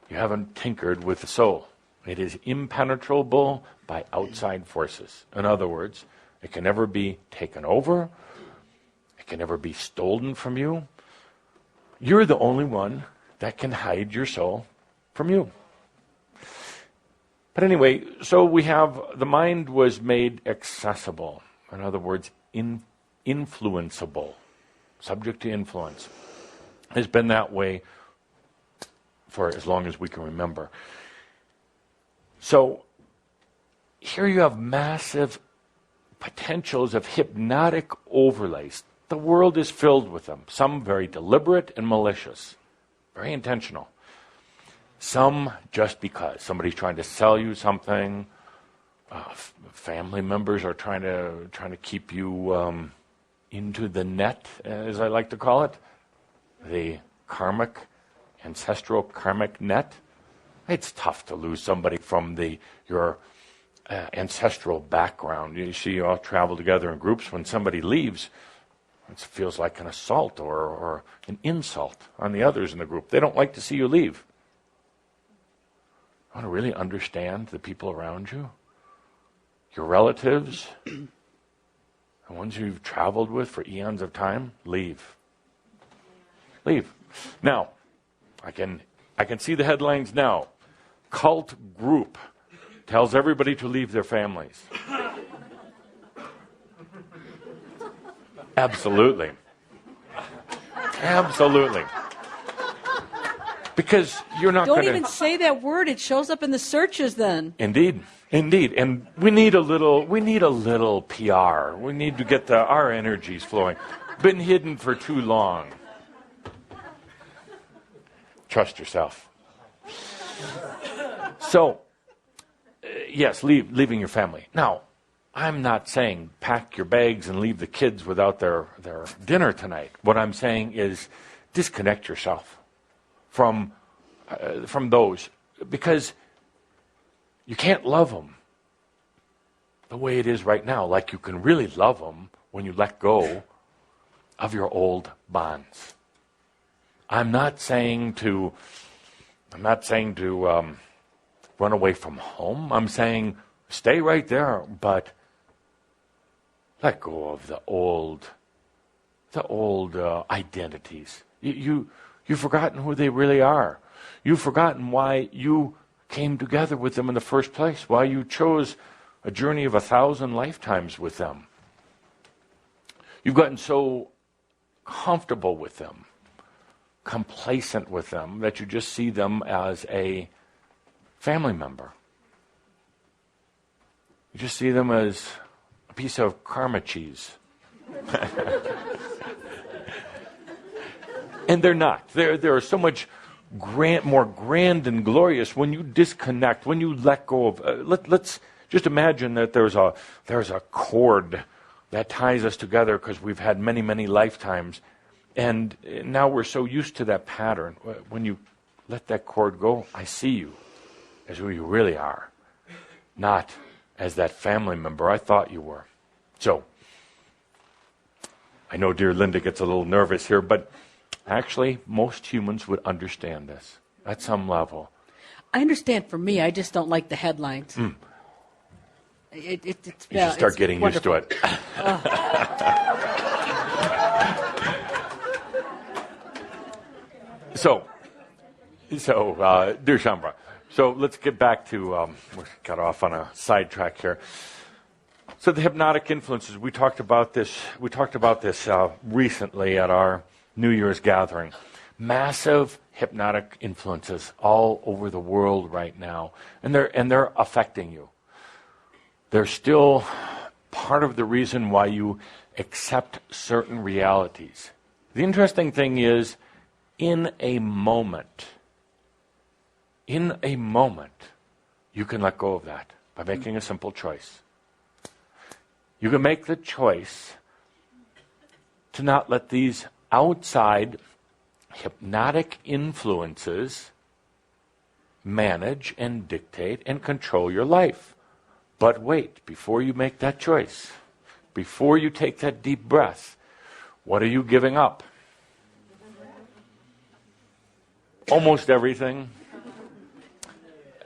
[SPEAKER 1] you haven't tinkered with the soul. It is impenetrable by outside forces. In other words, it can never be taken over. It can never be stolen from you. You're the only one that can hide your soul from you. But anyway, so we have the mind was made accessible. In other words, influenceable, subject to influence. It's been that way for as long as we can remember. So here you have massive potentials of hypnotic overlays. The world is filled with them. Some very deliberate and malicious, very intentional. Some just because somebody's trying to sell you something. Family members are trying to keep you into the net, as I like to call it, the ancestral karmic net. It's tough to lose somebody from your ancestral background. You see, you all travel together in groups. When somebody leaves, it feels like an assault or an insult on the others in the group. They don't like to see you leave. You want to really understand the people around you? Your relatives, the ones you've traveled with for eons of time, leave. Leave. Now, I can see the headlines now. Cult group tells everybody to leave their families. Absolutely. Absolutely. Because you're not going to...
[SPEAKER 4] Don't even say that word. It shows up in the searches then.
[SPEAKER 1] Indeed. And we need a little PR. We need to get our energies flowing. Been hidden for too long. Trust yourself. So, yes, leaving your family. Now, I'm not saying pack your bags and leave the kids without their dinner tonight. What I'm saying is disconnect yourself from those, because you can't love them. the way it is right now. Like you can really love them when you let go of your old bonds. I'm not saying to run away from home. I'm saying stay right there, but let go of the old identities. You've forgotten who they really are. You've forgotten why you came together with them in the first place, why you chose a journey of 1,000 lifetimes with them. You've gotten so comfortable with them, complacent with them, that you just see them as a family member. You just see them as a piece of karma cheese. And they're not. They're so much more grand and glorious when you disconnect, when you let go of. Let's just imagine that there's a cord that ties us together because we've had many, many lifetimes, and now we're so used to that pattern. When you let that cord go, I see you as who you really are, not as that family member I thought you were. So, I know dear Linda gets a little nervous here, but actually, most humans would understand this at some level.
[SPEAKER 4] I understand for me, I just don't like the headlines.
[SPEAKER 1] You should start getting used to it. So, dear Shambra, so let's get back to, we got off on a sidetrack here. So the hypnotic influences, we talked about this recently at our New Year's gathering. Massive hypnotic influences all over the world right now, and they're affecting you. They're still part of the reason why you accept certain realities. The interesting thing is, in a moment, you can let go of that by making a simple choice. You can make the choice to not let these outside hypnotic influences manage and dictate and control your life. But wait, before you make that choice, before you take that deep breath, what are you giving up? Almost everything.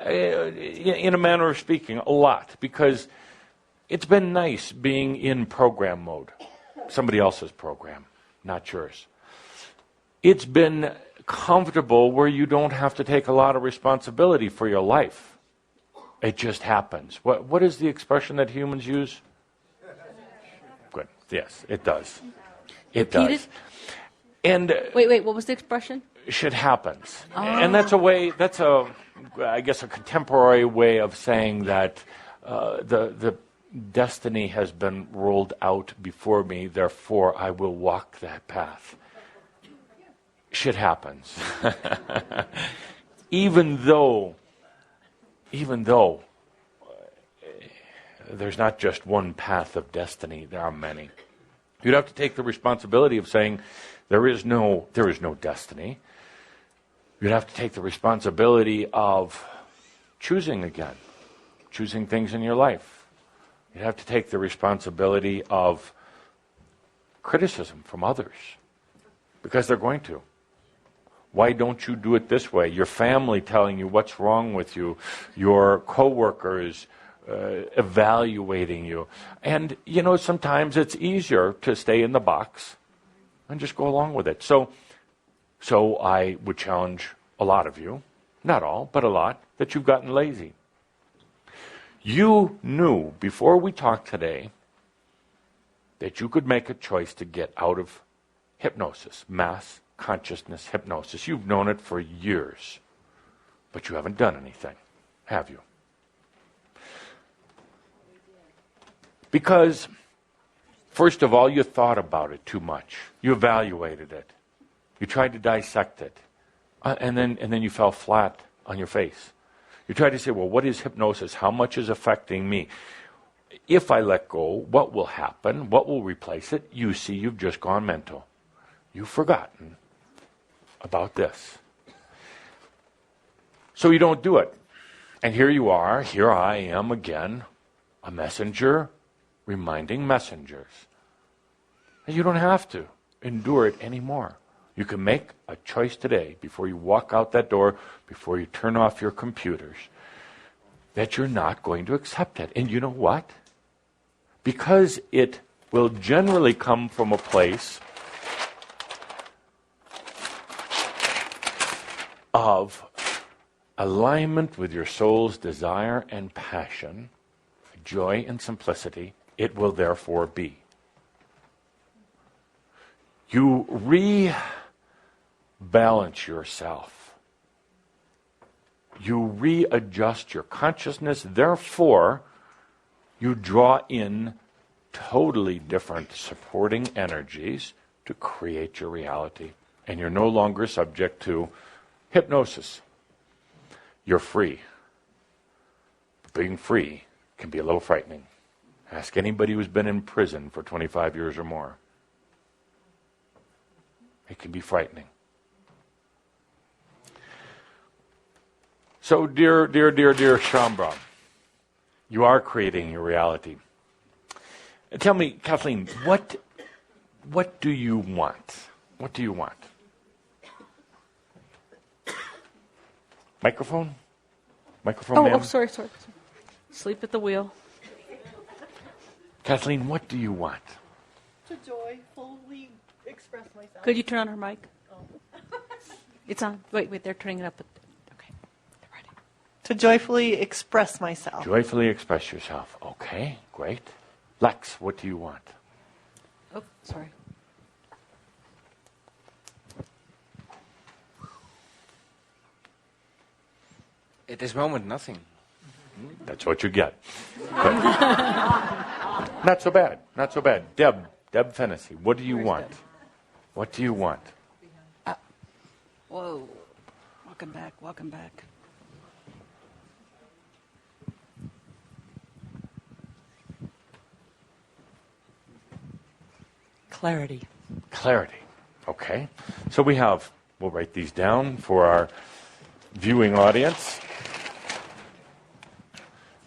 [SPEAKER 1] In a manner of speaking, a lot. Because it's been nice being in program mode. Somebody else's program, not yours. It's been comfortable where you don't have to take a lot of responsibility for your life. It just happens. What is the expression that humans use? Good. Yes, it does. It
[SPEAKER 4] Repeat
[SPEAKER 1] does.
[SPEAKER 4] it?
[SPEAKER 1] And
[SPEAKER 4] Wait, what was the expression?
[SPEAKER 1] Shit happens. And that's I guess a contemporary way of saying that the destiny has been rolled out before me, therefore I will walk that path. Shit happens. Even though there's not just one path of destiny, there are many. You'd have to take the responsibility of saying there is no destiny. You'd have to take the responsibility of choosing again, choosing things in your life. You'd have to take the responsibility of criticism from others, because they're going to. Why don't you do it this way? Your family telling you what's wrong with you, your coworkers evaluating you. And, sometimes it's easier to stay in the box and just go along with it. So I would challenge a lot of you, not all, but a lot, that you've gotten lazy. You knew before we talked today that you could make a choice to get out of hypnosis, mass consciousness hypnosis. You've known it for years, but you haven't done anything, have you? Because, first of all, you thought about it too much. You evaluated it. You tried to dissect it. And then you fell flat on your face. You tried to say, well, what is hypnosis? How much is affecting me? If I let go, what will happen? What will replace it? You see, you've just gone mental. You've forgotten about this. So you don't do it. And here you are, here I am again, a messenger reminding messengers. And you don't have to endure it anymore. You can make a choice today, before you walk out that door, before you turn off your computers, that you're not going to accept it. And you know what? Because it will generally come from a place of alignment with your soul's desire and passion, joy and simplicity, it will therefore be. You rebalance yourself. You readjust your consciousness. Therefore, you draw in totally different supporting energies to create your reality. And you're no longer subject to hypnosis. You're free. Being free can be a little frightening. Ask anybody who's been in prison for 25 years or more. It can be frightening. So, dear Shambra, you are creating your reality. Tell me, Kathleen, what do you want? What do you want? Microphone? Microphone, ma'am?
[SPEAKER 4] Oh, sorry. Sleep at the wheel.
[SPEAKER 1] Kathleen, what do you want?
[SPEAKER 5] To joyfully express myself.
[SPEAKER 4] Could you turn on her mic? It's on. Wait, they're turning it up. Okay, they're ready.
[SPEAKER 5] To joyfully express myself.
[SPEAKER 1] Joyfully express yourself. Okay, great. Lex, what do you want?
[SPEAKER 4] Oh, sorry.
[SPEAKER 6] At this moment, nothing.
[SPEAKER 1] That's what you get. Not so bad. Not so bad. Deb Fennessy, what do you want? What do you want?
[SPEAKER 4] Whoa. Welcome back. Clarity.
[SPEAKER 1] Okay. So we'll write these down for our viewing audience.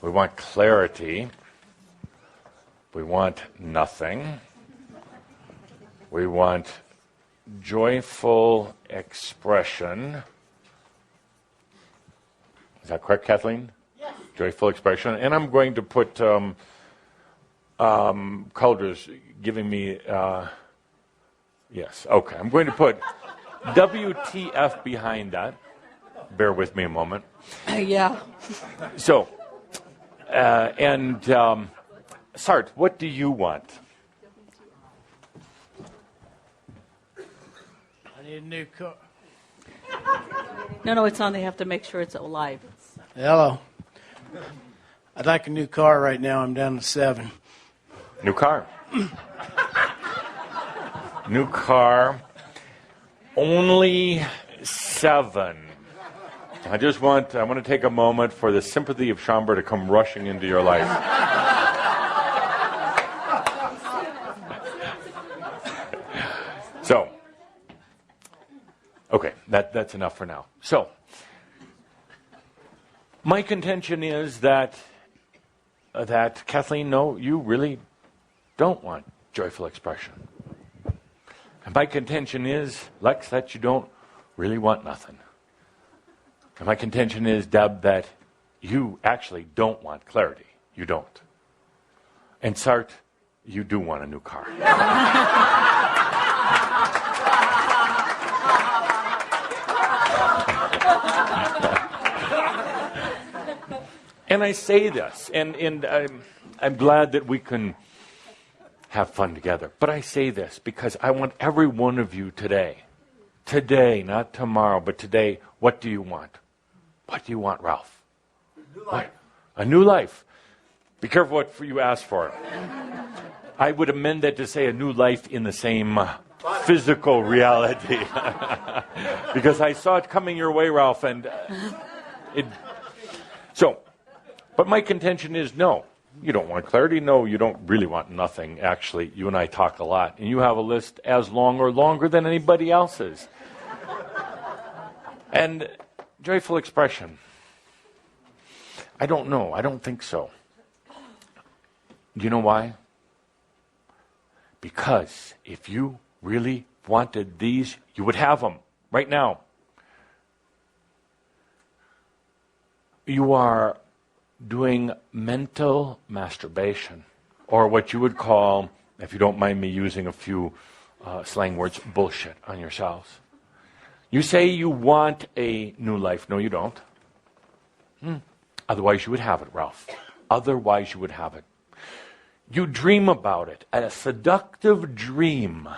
[SPEAKER 1] We want clarity. We want nothing. We want joyful expression. Is that correct, Kathleen? Yes. Joyful expression. And I'm going to put Calder's giving me, yes, okay. I'm going to put WTF behind that. Bear with me a moment.
[SPEAKER 4] Yeah.
[SPEAKER 1] So, Sart, what do you want?
[SPEAKER 3] I need a new car.
[SPEAKER 4] No, it's on. They have to make sure it's live.
[SPEAKER 3] Hello. I'd like a new car right now. I'm down to 7.
[SPEAKER 1] New car. New car. Only 7. I want to take a moment for the sympathy of Shambra to come rushing into your life. So, okay, that's enough for now. So, my contention is that Kathleen, no, you really don't want joyful expression. And my contention is, Lex, that you don't really want nothing. And my contention is, Deb, that you actually don't want clarity. You don't. And Sart, you do want a new car. And I say this, and I'm glad that we can have fun together. But I say this because I want every one of you today, not tomorrow, but today, what do you want? What do you want, Ralph? A new life. Be careful what you ask for. I would amend that to say a new life in the same physical reality. Because I saw it coming your way, Ralph, and but my contention is no. You don't want clarity? No, you don't really want nothing. Actually, you and I talk a lot, and you have a list as long or longer than anybody else's. And joyful expression. I don't know. I don't think so. Do you know why? Because if you really wanted these, you would have them right now. You are doing mental masturbation, or what you would call, if you don't mind me using a few slang words, bullshit on yourselves. You say you want a new life. No, you don't. Otherwise, you would have it, Ralph. Otherwise, you would have it. You dream about it, a seductive dream.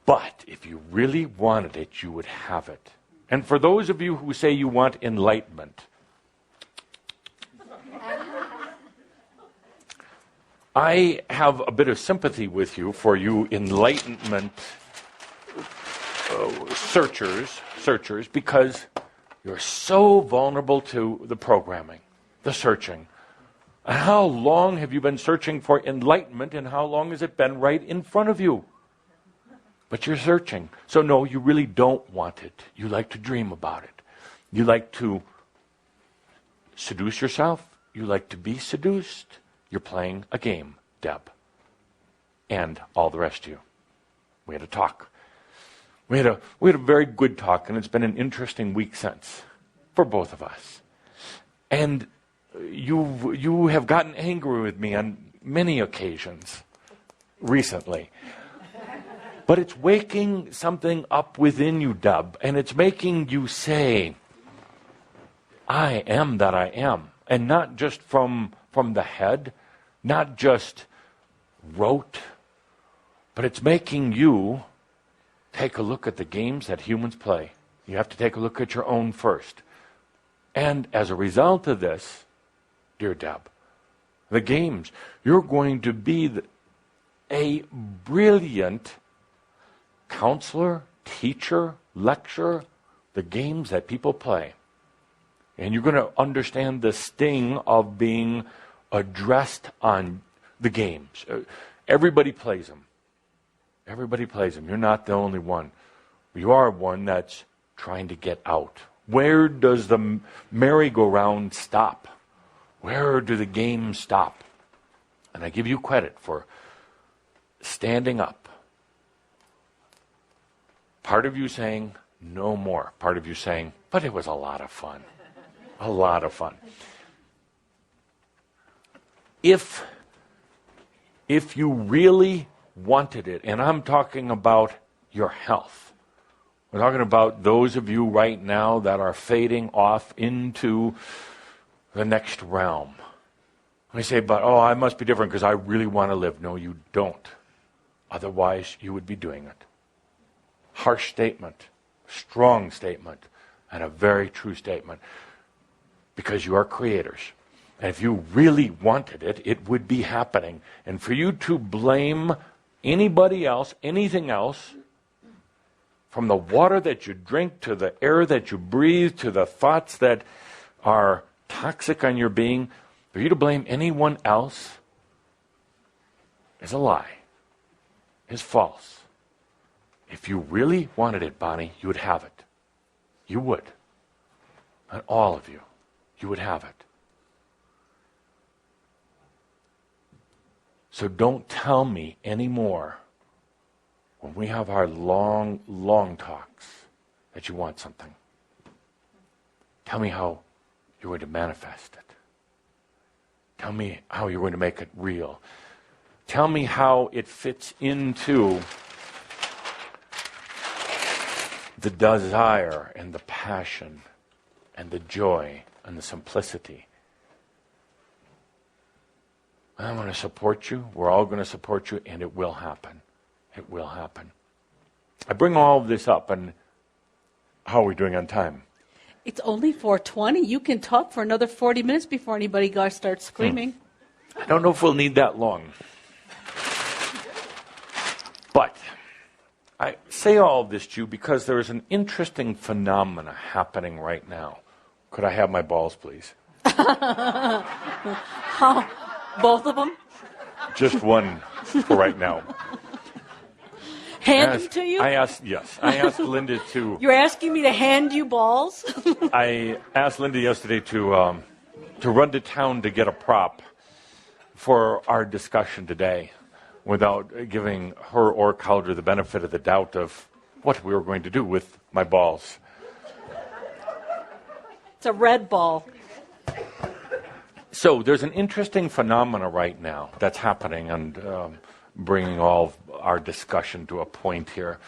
[SPEAKER 1] But if you really wanted it, you would have it. And for those of you who say you want enlightenment, I have a bit of sympathy with you for you enlightenment searchers, because you're so vulnerable to the programming, the searching. And how long have you been searching for enlightenment, and how long has it been right in front of you? But you're searching. So no, you really don't want it. You like to dream about it. You like to seduce yourself. You like to be seduced. You're playing a game, Deb. And all the rest of you. We had a talk. We had a very good talk, and it's been an interesting week since for both of us. And you have gotten angry with me on many occasions recently. But it's waking something up within you, Deb, and it's making you say, I am that I am. And not just from the head, not just rote, but it's making you take a look at the games that humans play. You have to take a look at your own first. And as a result of this, dear Deb, the games, you're going to be a brilliant counselor, teacher, lecturer, the games that people play. And you're going to understand the sting of being addressed on the games. Everybody plays them. Everybody plays them. You're not the only one. You are one that's trying to get out. Where does the merry-go-round stop? Where do the games stop? And I give you credit for standing up. Part of you saying, no more. Part of you saying, but it was a lot of fun. A lot of fun. If you really wanted it, and I'm talking about your health. We're talking about those of you right now that are fading off into the next realm. And you say, but I must be different because I really want to live. No, you don't. Otherwise, you would be doing it. Harsh statement, strong statement, and a very true statement. Because you are creators. And if you really wanted it, it would be happening. And for you to blame anybody else, anything else, from the water that you drink, to the air that you breathe, to the thoughts that are toxic on your being, for you to blame anyone else is a lie, is false. If you really wanted it, Bonnie, you would have it. You would. And all of you, you would have it. So don't tell me anymore when we have our long, long talks that you want something. Tell me how you're going to manifest it. Tell me how you're going to make it real. Tell me how it fits into the desire and the passion and the joy and the simplicity. I'm going to support you. We're all going to support you, and it will happen. It will happen. I bring all of this up, and how are we doing on time?
[SPEAKER 4] It's only 4:20. You can talk for another 40 minutes before anybody starts screaming.
[SPEAKER 1] I don't know if we'll need that long. But I say all of this to you because there is an interesting phenomena happening right now. Could I have my balls, please?
[SPEAKER 4] Both of them?
[SPEAKER 1] Just one for right now.
[SPEAKER 4] Hand them to you?
[SPEAKER 1] I asked Linda to...
[SPEAKER 4] You're asking me to hand you balls?
[SPEAKER 1] I asked Linda yesterday to run to town to get a prop. for our discussion today without giving her or Calder the benefit of the doubt of what we were going to do with my balls.
[SPEAKER 4] It's a red ball.
[SPEAKER 1] So there's an interesting phenomena right now that's happening, and bringing all of our discussion to a point here.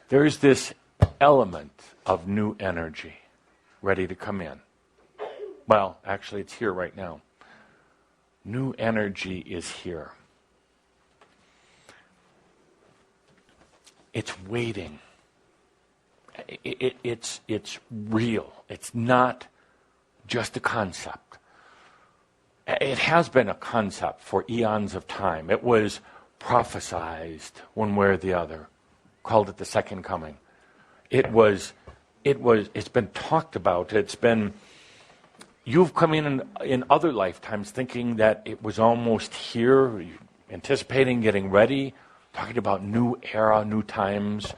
[SPEAKER 1] There's this element of new energy ready to come in. Well, actually, it's here right now. New energy is here. It's waiting. It's real. It's not just a concept. It has been a concept for eons of time. It was prophesized one way or the other. Called it the second coming. It's been talked about. You've come in other lifetimes thinking that it was almost here, anticipating, getting ready, talking about new era, new times.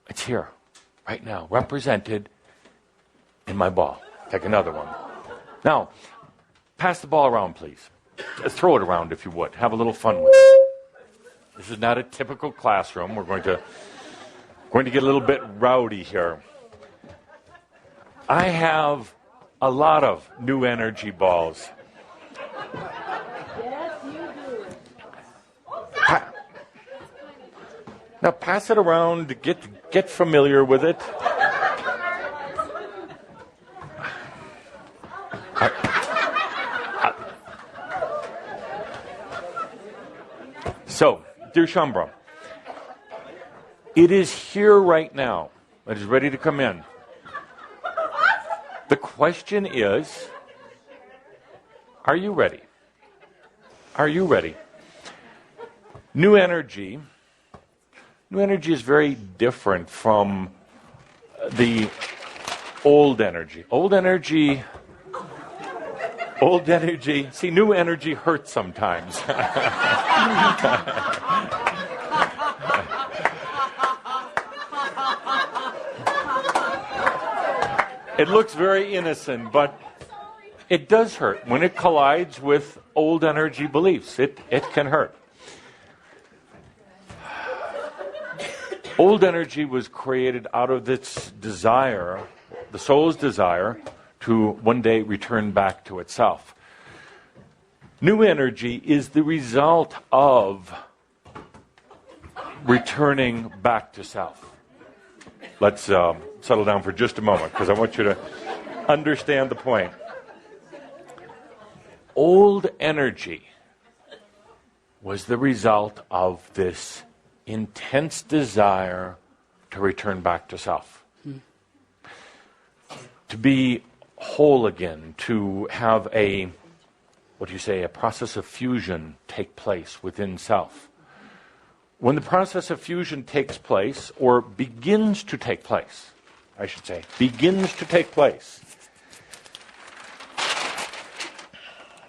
[SPEAKER 1] It's here, right now, represented in my ball. Take another one. Now, pass the ball around, please. Throw it around if you would. Have a little fun with it. This is not a typical classroom. We're going to get a little bit rowdy here. I have a lot of new energy balls.
[SPEAKER 4] Yes, you do.
[SPEAKER 1] Now pass it around. Get familiar with it. So, dear Shambra, it is here right now. It is ready to come in. The question is, are you ready? Are you ready? New energy is very different from the old energy. Old energy, see, new energy hurts sometimes. It looks very innocent, but it does hurt. When it collides with old energy beliefs, it can hurt. Old energy was created out of its desire, the soul's desire, to one day return back to itself. New energy is the result of returning back to self. Let's settle down for just a moment, because I want you to understand the point. Old energy was the result of this intense desire to return back to self. To be whole again, to have a process of fusion take place within self. When the process of fusion takes place, or begins to take place,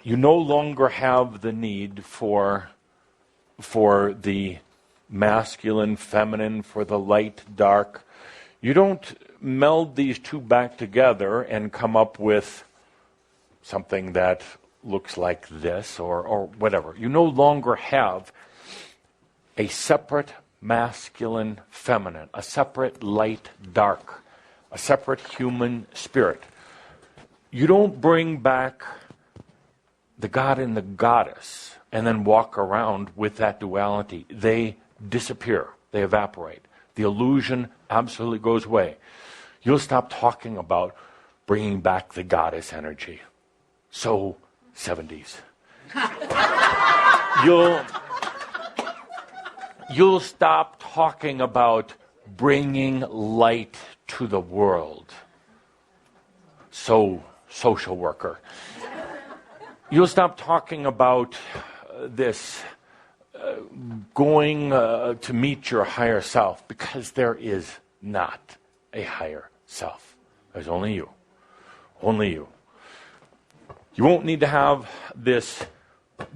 [SPEAKER 1] you no longer have the need for the masculine, feminine, for the light, dark. You don't meld these two back together and come up with something that looks like this or whatever. You no longer have a separate masculine, feminine, a separate light, dark, a separate human spirit. You don't bring back the god and the goddess and then walk around with that duality. They disappear. They evaporate. The illusion absolutely goes away. You'll stop talking about bringing back the goddess energy. So 70s. You'll stop talking about bringing light to the world. So social worker. You'll stop talking about this going to meet your higher self, because there is not a higher self. There's only you. Only you. You won't need to have this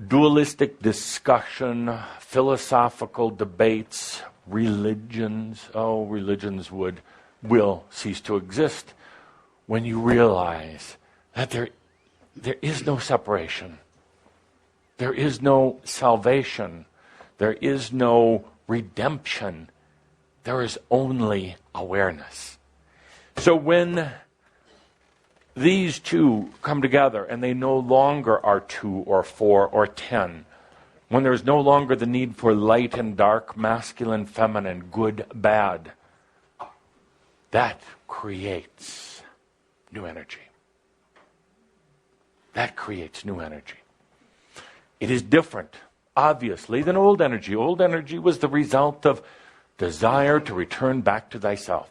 [SPEAKER 1] dualistic discussion, philosophical debates, religions. Oh, religions will cease to exist when you realize that there there is no separation. There is no salvation. There is no redemption. There is only awareness. So when these two come together and they no longer are 2 or 4 or 10, when there's no longer the need for light and dark, masculine, feminine, good, bad, that creates new energy. That creates new energy. It is different, obviously, than old energy. Old energy was the result of desire to return back to thyself.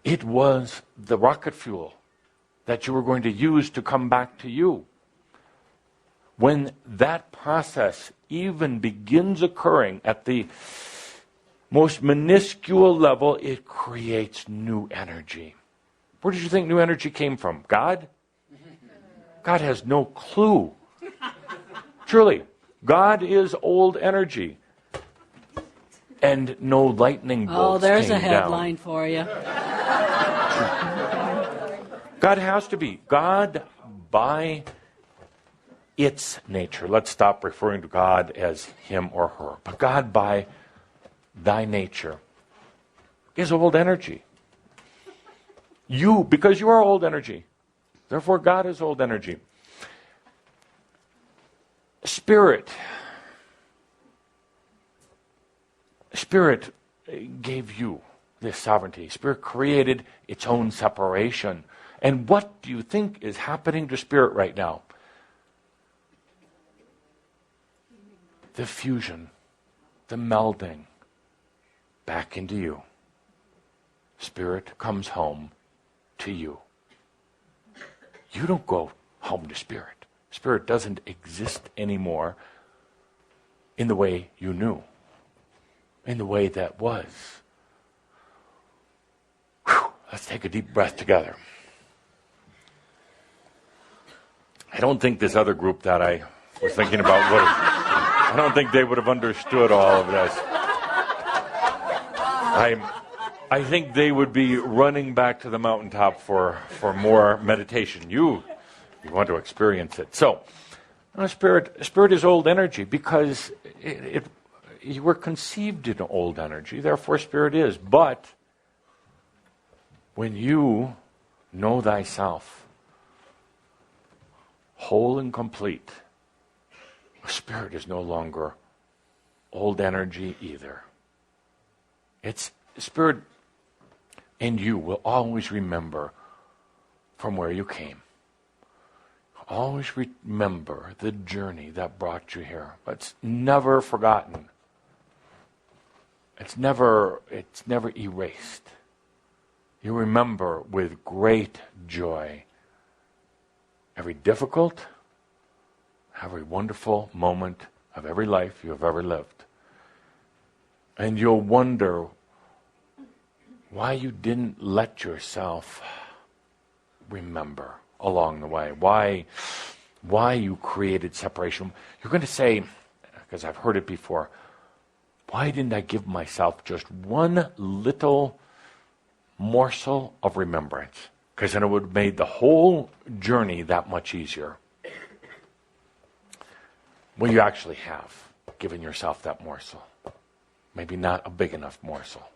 [SPEAKER 1] It was the rocket fuel that you were going to use to come back to you. When that process even begins occurring at the most minuscule level, it creates new energy. Where did you think new energy came from? God? God has no clue. Truly, God is old energy. And no lightning bolts
[SPEAKER 7] Oh, there's
[SPEAKER 1] came
[SPEAKER 7] a headline
[SPEAKER 1] down.
[SPEAKER 7] for you.
[SPEAKER 1] God has to be. God, by its nature, let's stop referring to God as him or her, but God, by thy nature, is old energy. You, because you are old energy, therefore God is old energy. Spirit gave you this sovereignty. Spirit created its own separation. And what do you think is happening to Spirit right now? The fusion, the melding back into you. Spirit comes home to you. You don't go home to Spirit. Spirit doesn't exist anymore in the way you knew, in the way that was. Whew, let's take a deep breath together. I don't think this other group that I was thinking about I don't think they would have understood all of this. I think they would be running back to the mountaintop for more meditation. You want to experience it. So, Spirit is old energy because you were conceived in old energy, therefore Spirit is. But when you know thyself, whole and complete, Spirit is no longer old energy either. It's Spirit, and you will always remember from where you came. Always remember the journey that brought you here. It's never forgotten. It's never erased. You remember with great joy every difficult, every wonderful moment of every life you have ever lived. And you'll wonder why you didn't let yourself remember along the way. Why you created separation. You're going to say, because I've heard it before, why didn't I give myself just one little morsel of remembrance? Because then it would have made the whole journey that much easier. Well, you actually have given yourself that morsel. Maybe not a big enough morsel.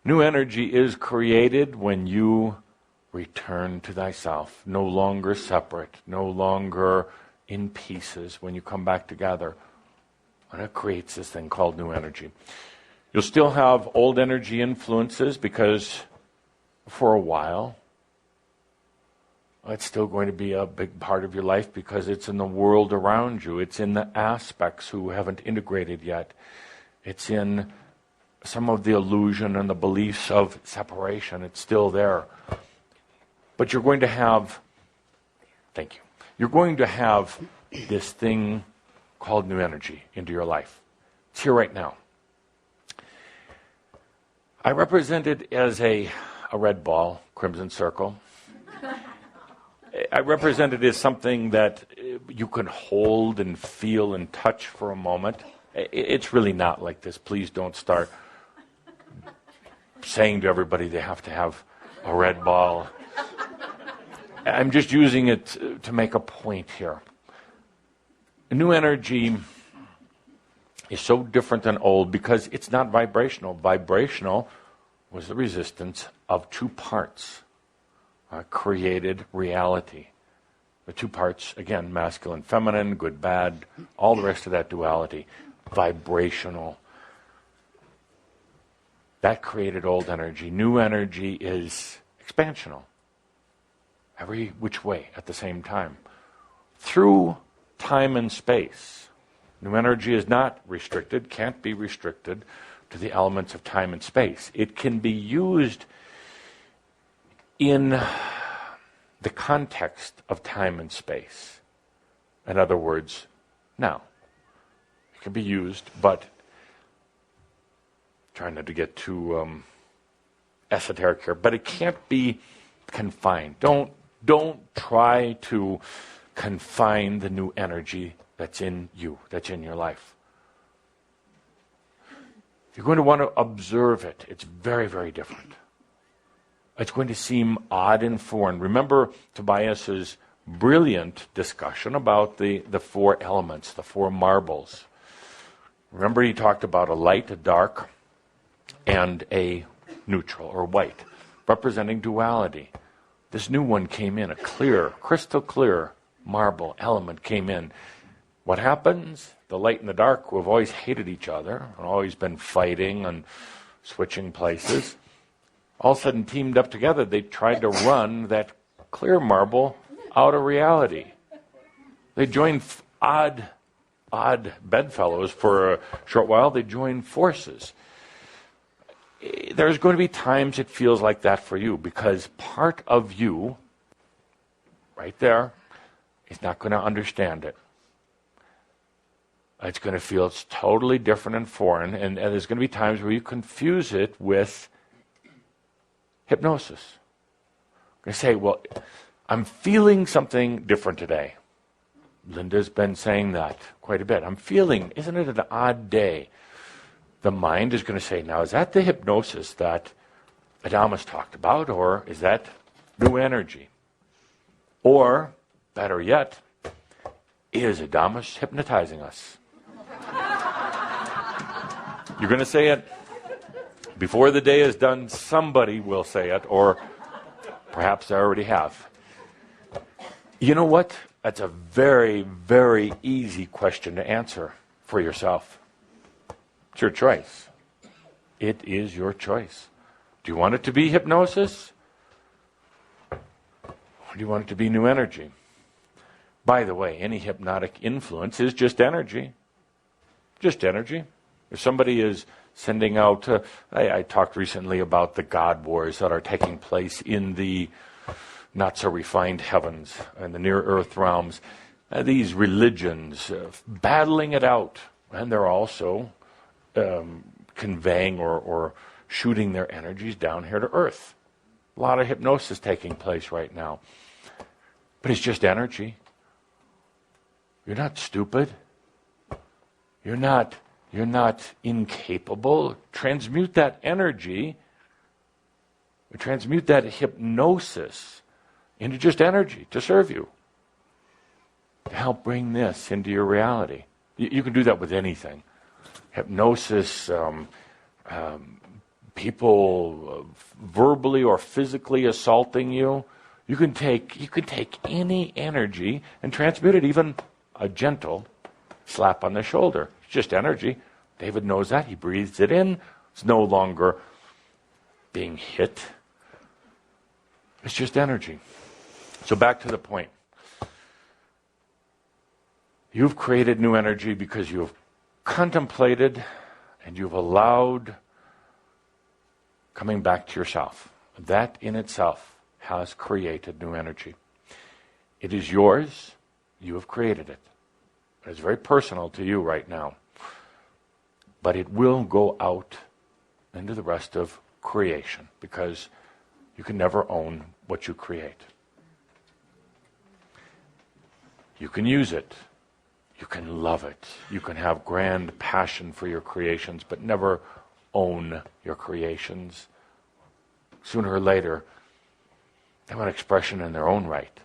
[SPEAKER 1] New energy is created when you return to thyself, no longer separate, no longer in pieces, when you come back together. And it creates this thing called new energy. You'll still have old energy influences because for a while, it's still going to be a big part of your life because it's in the world around you. It's in the aspects who haven't integrated yet. It's in some of the illusion and the beliefs of separation. It's still there. But you're going to have, you're going to have this thing called new energy into your life. It's here right now. I represent it as a red ball, crimson circle. I represent it as something that you can hold and feel and touch for a moment. It's really not like this. Please don't start saying to everybody they have to have a red ball. I'm just using it to make a point here. New energy is so different than old because it's not vibrational. Vibrational was the resistance of two parts, created reality. The two parts, again, masculine, feminine, good, bad, all the rest of that duality. Vibrational. That created old energy. New energy is expansional. Every which way at the same time. Through time and space. New energy is not restricted, can't be restricted to the elements of time and space. It can be used in the context of time and space. In other words, now. It can be used, but trying not to get too esoteric here, but it can't be confined. Don't try to confine the new energy that's in you, that's in your life. You're going to want to observe it. It's very, very different. It's going to seem odd and foreign. Remember Tobias's brilliant discussion about the four elements, the four marbles. Remember he talked about a light, a dark, and a neutral or white, representing duality. This new one came in, a clear, crystal clear marble element came in. What happens? The light and the dark, who have always hated each other, and always been fighting and switching places, all of a sudden teamed up together. They tried to run that clear marble out of reality. They joined odd bedfellows for a short while. They joined forces. There's going to be times it feels like that for you because part of you, right there, is not going to understand it. It's going to feel it's totally different and foreign, and there's going to be times where you confuse it with hypnosis. I'm going to say, well, I'm feeling something different today. Linda's been saying that quite a bit. I'm feeling, isn't it an odd day? The mind is going to say, now, is that the hypnosis that Adamus talked about, or is that new energy? Or, better yet, is Adamus hypnotizing us? You're going to say it. Before the day is done, somebody will say it, or perhaps they already have. You know what? That's a very, very easy question to answer for yourself. It's your choice. It is your choice. Do you want it to be hypnosis? Or do you want it to be new energy? By the way, any hypnotic influence is just energy. Just energy. If somebody is sending out, I talked recently about the God wars that are taking place in the not-so-refined heavens and the near-earth realms. These religions battling it out, and they're also conveying or shooting their energies down here to earth. A lot of hypnosis taking place right now. But it's just energy. You're not stupid. You're not incapable. Transmute that energy, transmute that hypnosis into just energy to serve you, to help bring this into your reality. You can do that with anything. Hypnosis, people verbally or physically assaulting you. You can take any energy and transmute it, even a gentle slap on the shoulder. It's just energy. David knows that. He breathes it in. It's no longer being hit. It's just energy. So back to the point. You've created new energy because you've contemplated and you've allowed coming back to yourself. That in itself has created new energy. It is yours. You have created it. It's very personal to you right now. But it will go out into the rest of creation because you can never own what you create. You can use it. You can love it. You can have grand passion for your creations, but never own your creations. Sooner or later, they want expression in their own right.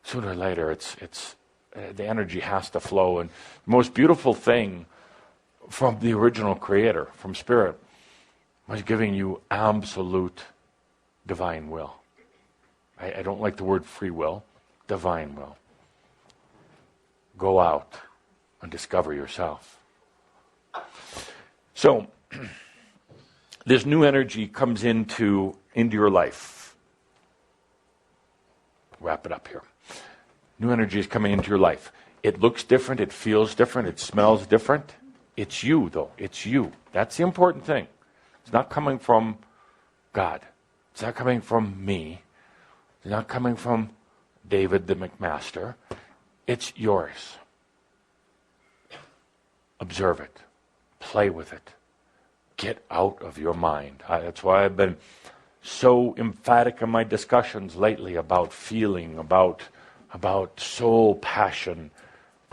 [SPEAKER 1] Sooner or later, the energy has to flow. And the most beautiful thing from the original creator, from Spirit, was giving you absolute divine will. I don't like the word free will, divine will. Go out and discover yourself. So, this new energy comes into your life. Wrap it up here. New energy is coming into your life. It looks different, it feels different, it smells different. It's you, though. It's you. That's the important thing. It's not coming from God. It's not coming from me. It's not coming from David the McMaster. It's yours. Observe it. Play with it. Get out of your mind. That's why I've been so emphatic in my discussions lately about feeling, about soul, passion.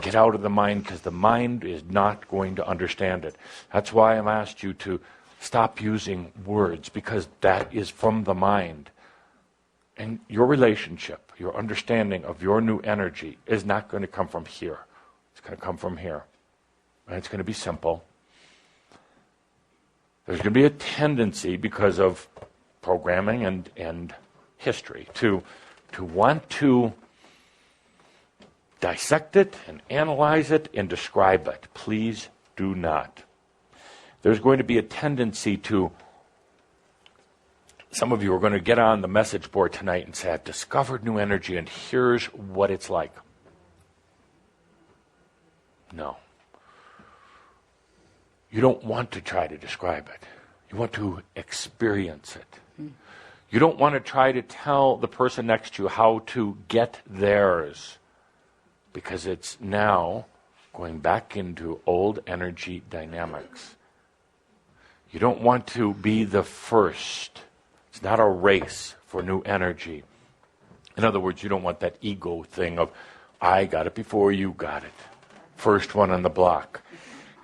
[SPEAKER 1] Get out of the mind, because the mind is not going to understand it. That's why I've asked you to stop using words, because that is from the mind. And your relationship, your understanding of your new energy is not going to come from here. It's going to come from here. And it's going to be simple. There's going to be a tendency, because of programming and history, to want to dissect it and analyze it and describe it. Please do not. There's going to be a tendency to, some of you are going to get on the message board tonight and say, I've discovered new energy and here's what it's like. No. You don't want to try to describe it. You want to experience it. You don't want to try to tell the person next to you how to get theirs, because it's now going back into old energy dynamics. You don't want to be the first. It's not a race for new energy. In other words, you don't want that ego thing of, I got it before you got it. First one on the block.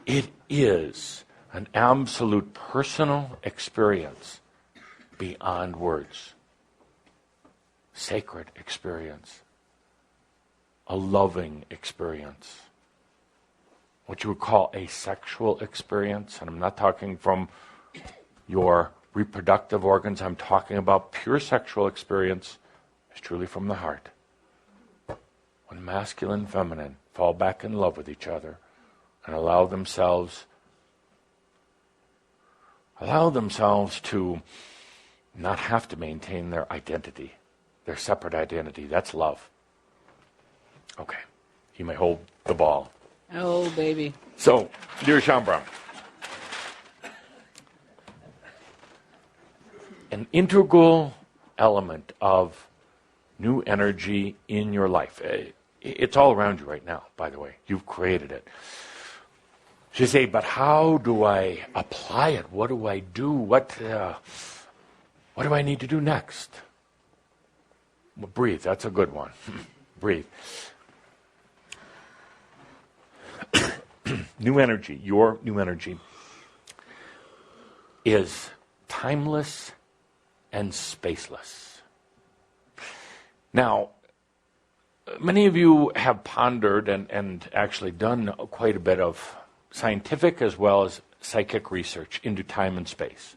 [SPEAKER 1] It is an absolute personal experience beyond words. Sacred experience. A loving experience. What you would call a sexual experience. And I'm not talking from your reproductive organs. I'm talking about pure sexual experience. It's truly from the heart. When masculine and feminine fall back in love with each other and allow themselves to not have to maintain their identity, their separate identity. That's love. Okay. You may hold the ball.
[SPEAKER 4] Oh, baby.
[SPEAKER 1] So, dear Sean Brown, an integral element of new energy in your life. It's all around you right now, by the way. You've created it. So you say, but how do I apply it? What do I do? What do I need to do next? Well, breathe. That's a good one. Breathe. New energy, your new energy, is timeless and spaceless. Now, many of you have pondered and actually done quite a bit of scientific as well as psychic research into time and space.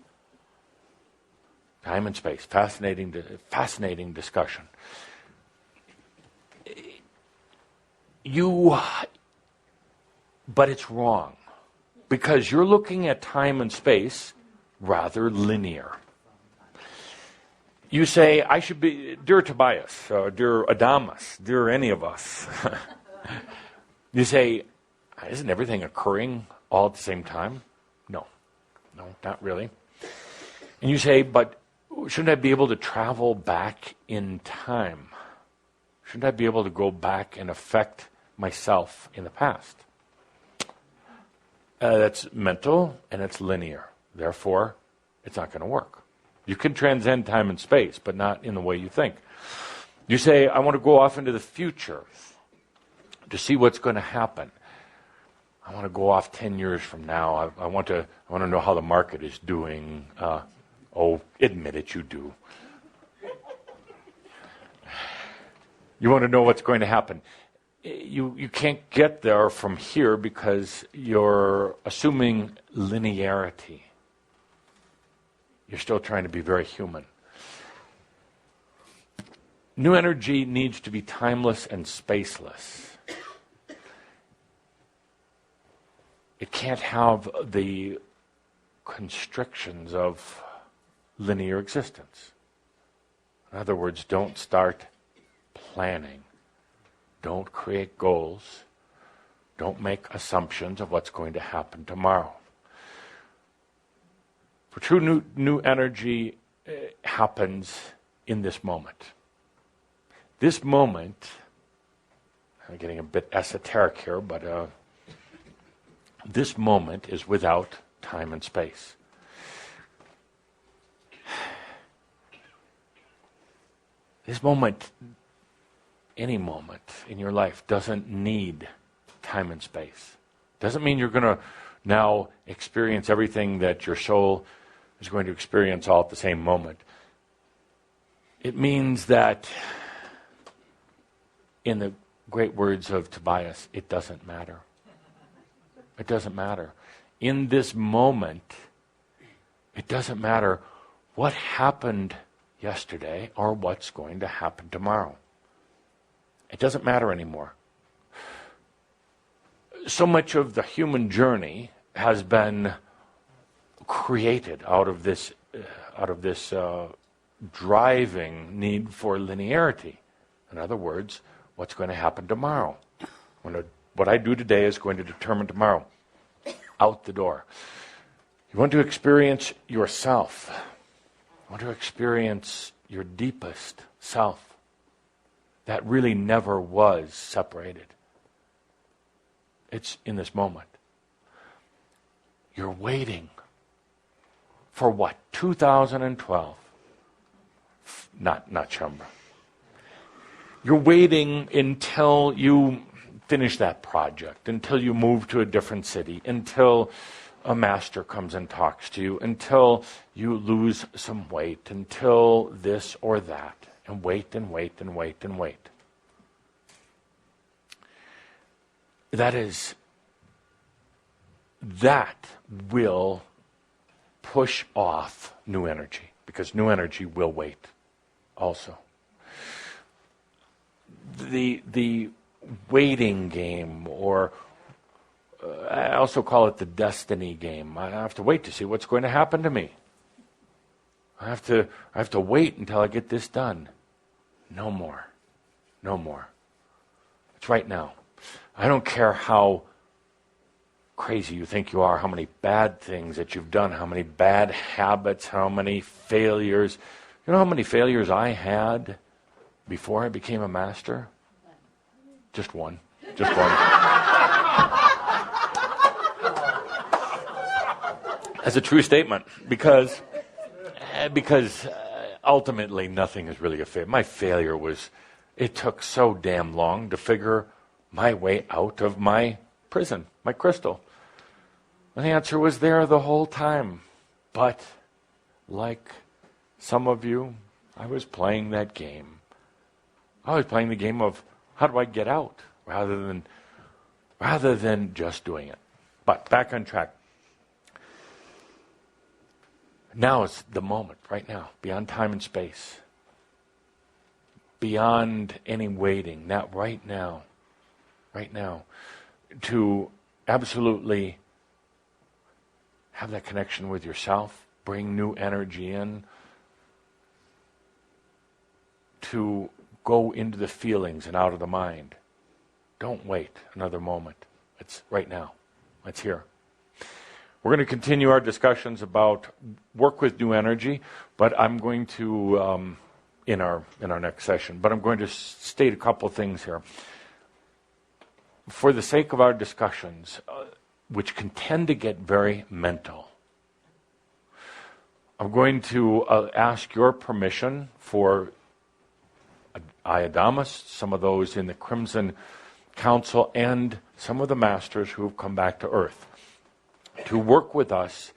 [SPEAKER 1] Time and space, fascinating discussion. But it's wrong, because you're looking at time and space rather linear. You say, I should be, dear Tobias, dear Adamus, dear any of us. You say, isn't everything occurring all at the same time? No, not really. And you say, but shouldn't I be able to travel back in time? Shouldn't I be able to go back and affect myself in the past? That's mental and it's linear. Therefore, it's not going to work. You can transcend time and space, but not in the way you think. You say, I want to go off into the future to see what's going to happen. I want to go off 10 years from now. I want to know how the market is doing. Admit it, you do. You want to know what's going to happen. You can't get there from here because you're assuming linearity. You're still trying to be very human. New energy needs to be timeless and spaceless. It can't have the constrictions of linear existence. In other words, don't start planning. Don't create goals. Don't make assumptions of what's going to happen tomorrow. For true new energy happens in this moment. This moment, I'm getting a bit esoteric here, but this moment is without time and space. This moment, any moment in your life, doesn't need time and space. Doesn't mean you're going to now experience everything that your soul is going to experience all at the same moment. It means that, in the great words of Tobias, it doesn't matter. It doesn't matter. In this moment, it doesn't matter what happened yesterday or what's going to happen tomorrow. It doesn't matter anymore. So much of the human journey has been created out of this driving need for linearity. In other words, what's going to happen tomorrow? What I do today is going to determine tomorrow. Out the door. You want to experience yourself. You want to experience your deepest self. That really never was separated. It's in this moment. You're waiting for what? 2012. Not Chambra. You're waiting until you finish that project, until you move to a different city, until a master comes and talks to you, until you lose some weight, until this or that, and wait and wait and wait and wait. That will push off new energy, because new energy will wait also. The waiting game, or I also call it the destiny game. I have to wait to see what's going to happen to me. I have to wait until I get this done. No more. No more. It's right now. I don't care how crazy you think you are, how many bad things that you've done, how many bad habits, how many failures. You know how many failures I had before I became a master? Just one. Just one. That's a true statement, because ultimately nothing is really a failure. My failure was, it took so damn long to figure my way out of my prison, my crystal. And the answer was there the whole time. But like some of you, I was playing that game. I was playing the game of, how do I get out, rather than just doing it. But back on track. Now is the moment, right now, beyond time and space. Beyond any waiting, not right now, to absolutely have that connection with yourself, bring new energy in, to go into the feelings and out of the mind. Don't wait another moment. It's right now. It's here. We're going to continue our discussions about work with new energy, but I'm going to, in our next session, but I'm going to state a couple things here. For the sake of our discussions, which can tend to get very mental, I'm going to ask your permission for Iadamas, some of those in the Crimson Council, and some of the masters who have come back to Earth, to work with us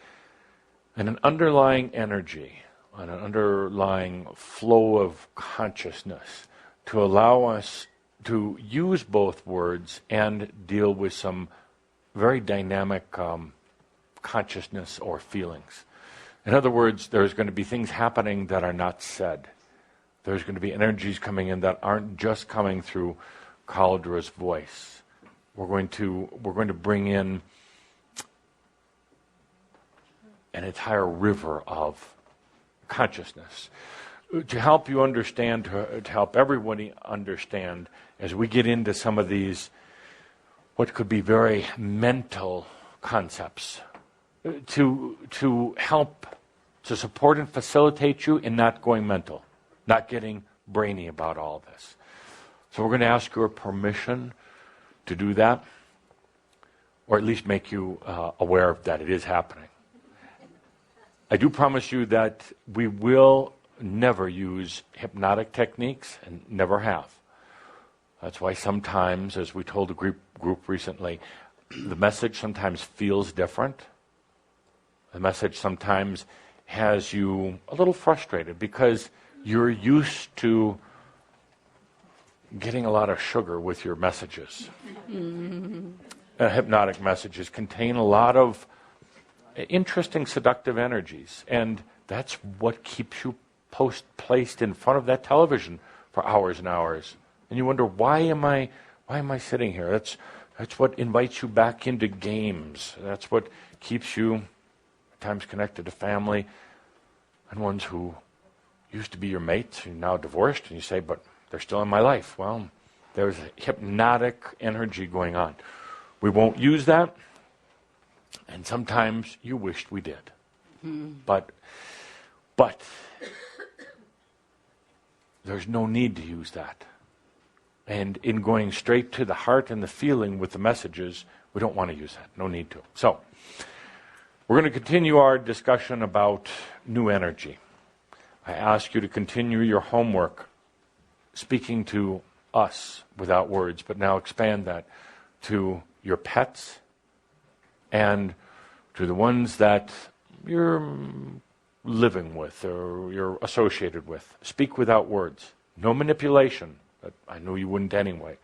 [SPEAKER 1] in an underlying energy, on an underlying flow of consciousness to allow us to use both words and deal with some very dynamic consciousness or feelings. In other words, there's going to be things happening that are not said. There's going to be energies coming in that aren't just coming through Kaladra's voice. We're going to bring in an entire river of consciousness to help you understand, to help everybody understand as we get into some of these what could be very mental concepts, to help to support and facilitate you in not going mental, not getting brainy about all this. So we're going to ask your permission to do that, or at least make you aware of that it is happening. I do promise you that we will never use hypnotic techniques, and never have. That's why sometimes, as we told a group recently, the message sometimes feels different. The message sometimes has you a little frustrated because you're used to getting a lot of sugar with your messages. Hypnotic messages contain a lot of interesting, seductive energies, and that's what keeps you placed in front of that television for hours and hours. And you wonder, why am I sitting here? That's what invites you back into games. That's what keeps you at times connected to family and ones who used to be your mates, you're now divorced, and you say, but they're still in my life. Well, there's a hypnotic energy going on. We won't use that, and sometimes you wished we did. But there's no need to use that. And in going straight to the heart and the feeling with the messages, we don't want to use that. No need to. So, we're going to continue our discussion about new energy. I ask you to continue your homework, speaking to us without words, but now expand that to your pets and to the ones that you're living with or you're associated with. Speak without words. No manipulation. But I knew you wouldn't anyway.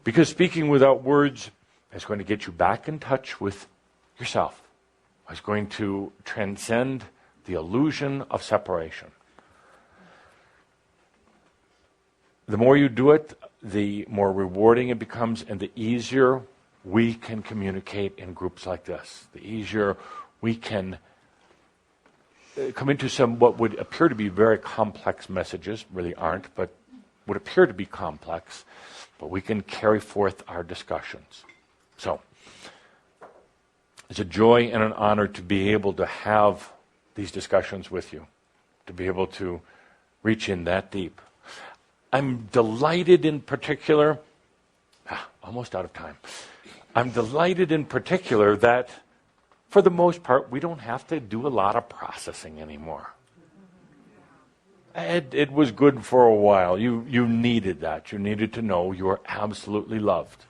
[SPEAKER 1] Because speaking without words is going to get you back in touch with yourself. It's going to transcend the illusion of separation. The more you do it, the more rewarding it becomes, and the easier we can communicate in groups like this. The easier we can come into some what would appear to be very complex messages, really aren't, but would appear to be complex, but we can carry forth our discussions. So, it's a joy and an honor to be able to have these discussions with you, to be able to reach in that deep. I'm delighted in particular, almost out of time, I'm delighted in particular that for the most part we don't have to do a lot of processing anymore. It was good for a while. You needed that. You needed to know you were absolutely loved.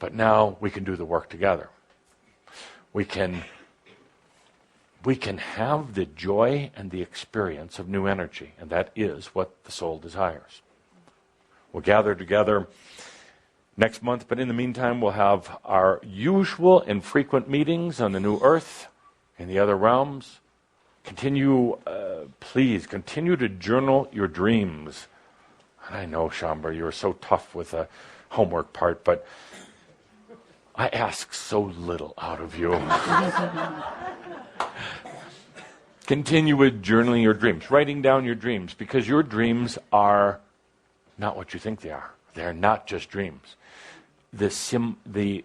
[SPEAKER 1] But now we can do the work together. We can have the joy and the experience of new energy, and that is what the soul desires. We'll gather together next month, but in the meantime we'll have our usual and frequent meetings on the new earth, in the other realms. Please continue to journal your dreams. And I know, Shambhar, you're so tough with the homework part, but I ask so little out of you. Continue with journaling your dreams, writing down your dreams, because your dreams are not what you think they are. They're not just dreams. The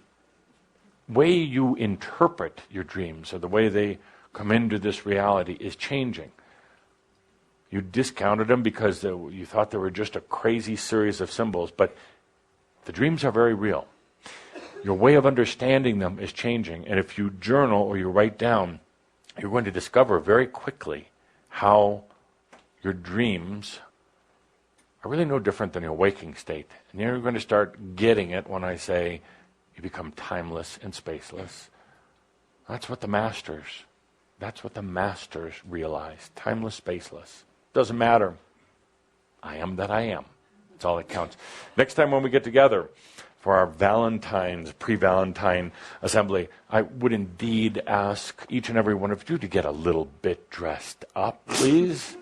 [SPEAKER 1] way you interpret your dreams, or the way they come into this reality, is changing. You discounted them because you thought they were just a crazy series of symbols, but the dreams are very real. Your way of understanding them is changing, and if you journal or you write down, you're going to discover very quickly how your dreams are really no different than your waking state. And you're going to start getting it when I say you become timeless and spaceless. That's what the masters realized. Timeless, spaceless. Doesn't matter I am that I am. That's all that counts. Next time when we get together for our pre-Valentine assembly, I would indeed ask each and every one of you to get a little bit dressed up, please.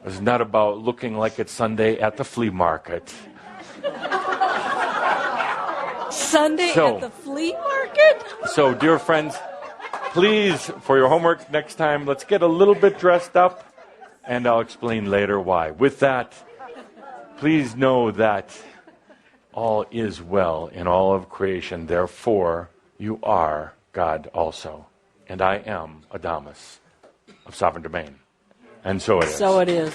[SPEAKER 1] It's not about looking like it's Sunday at the flea market.
[SPEAKER 4] Sunday at the flea market?
[SPEAKER 1] So, dear friends, please, for your homework next time, let's get a little bit dressed up, and I'll explain later why. With that, please know that all is well in all of creation. Therefore, you are God also. And I am Adamus of Sovereign Domain. And so it is.
[SPEAKER 4] So it is.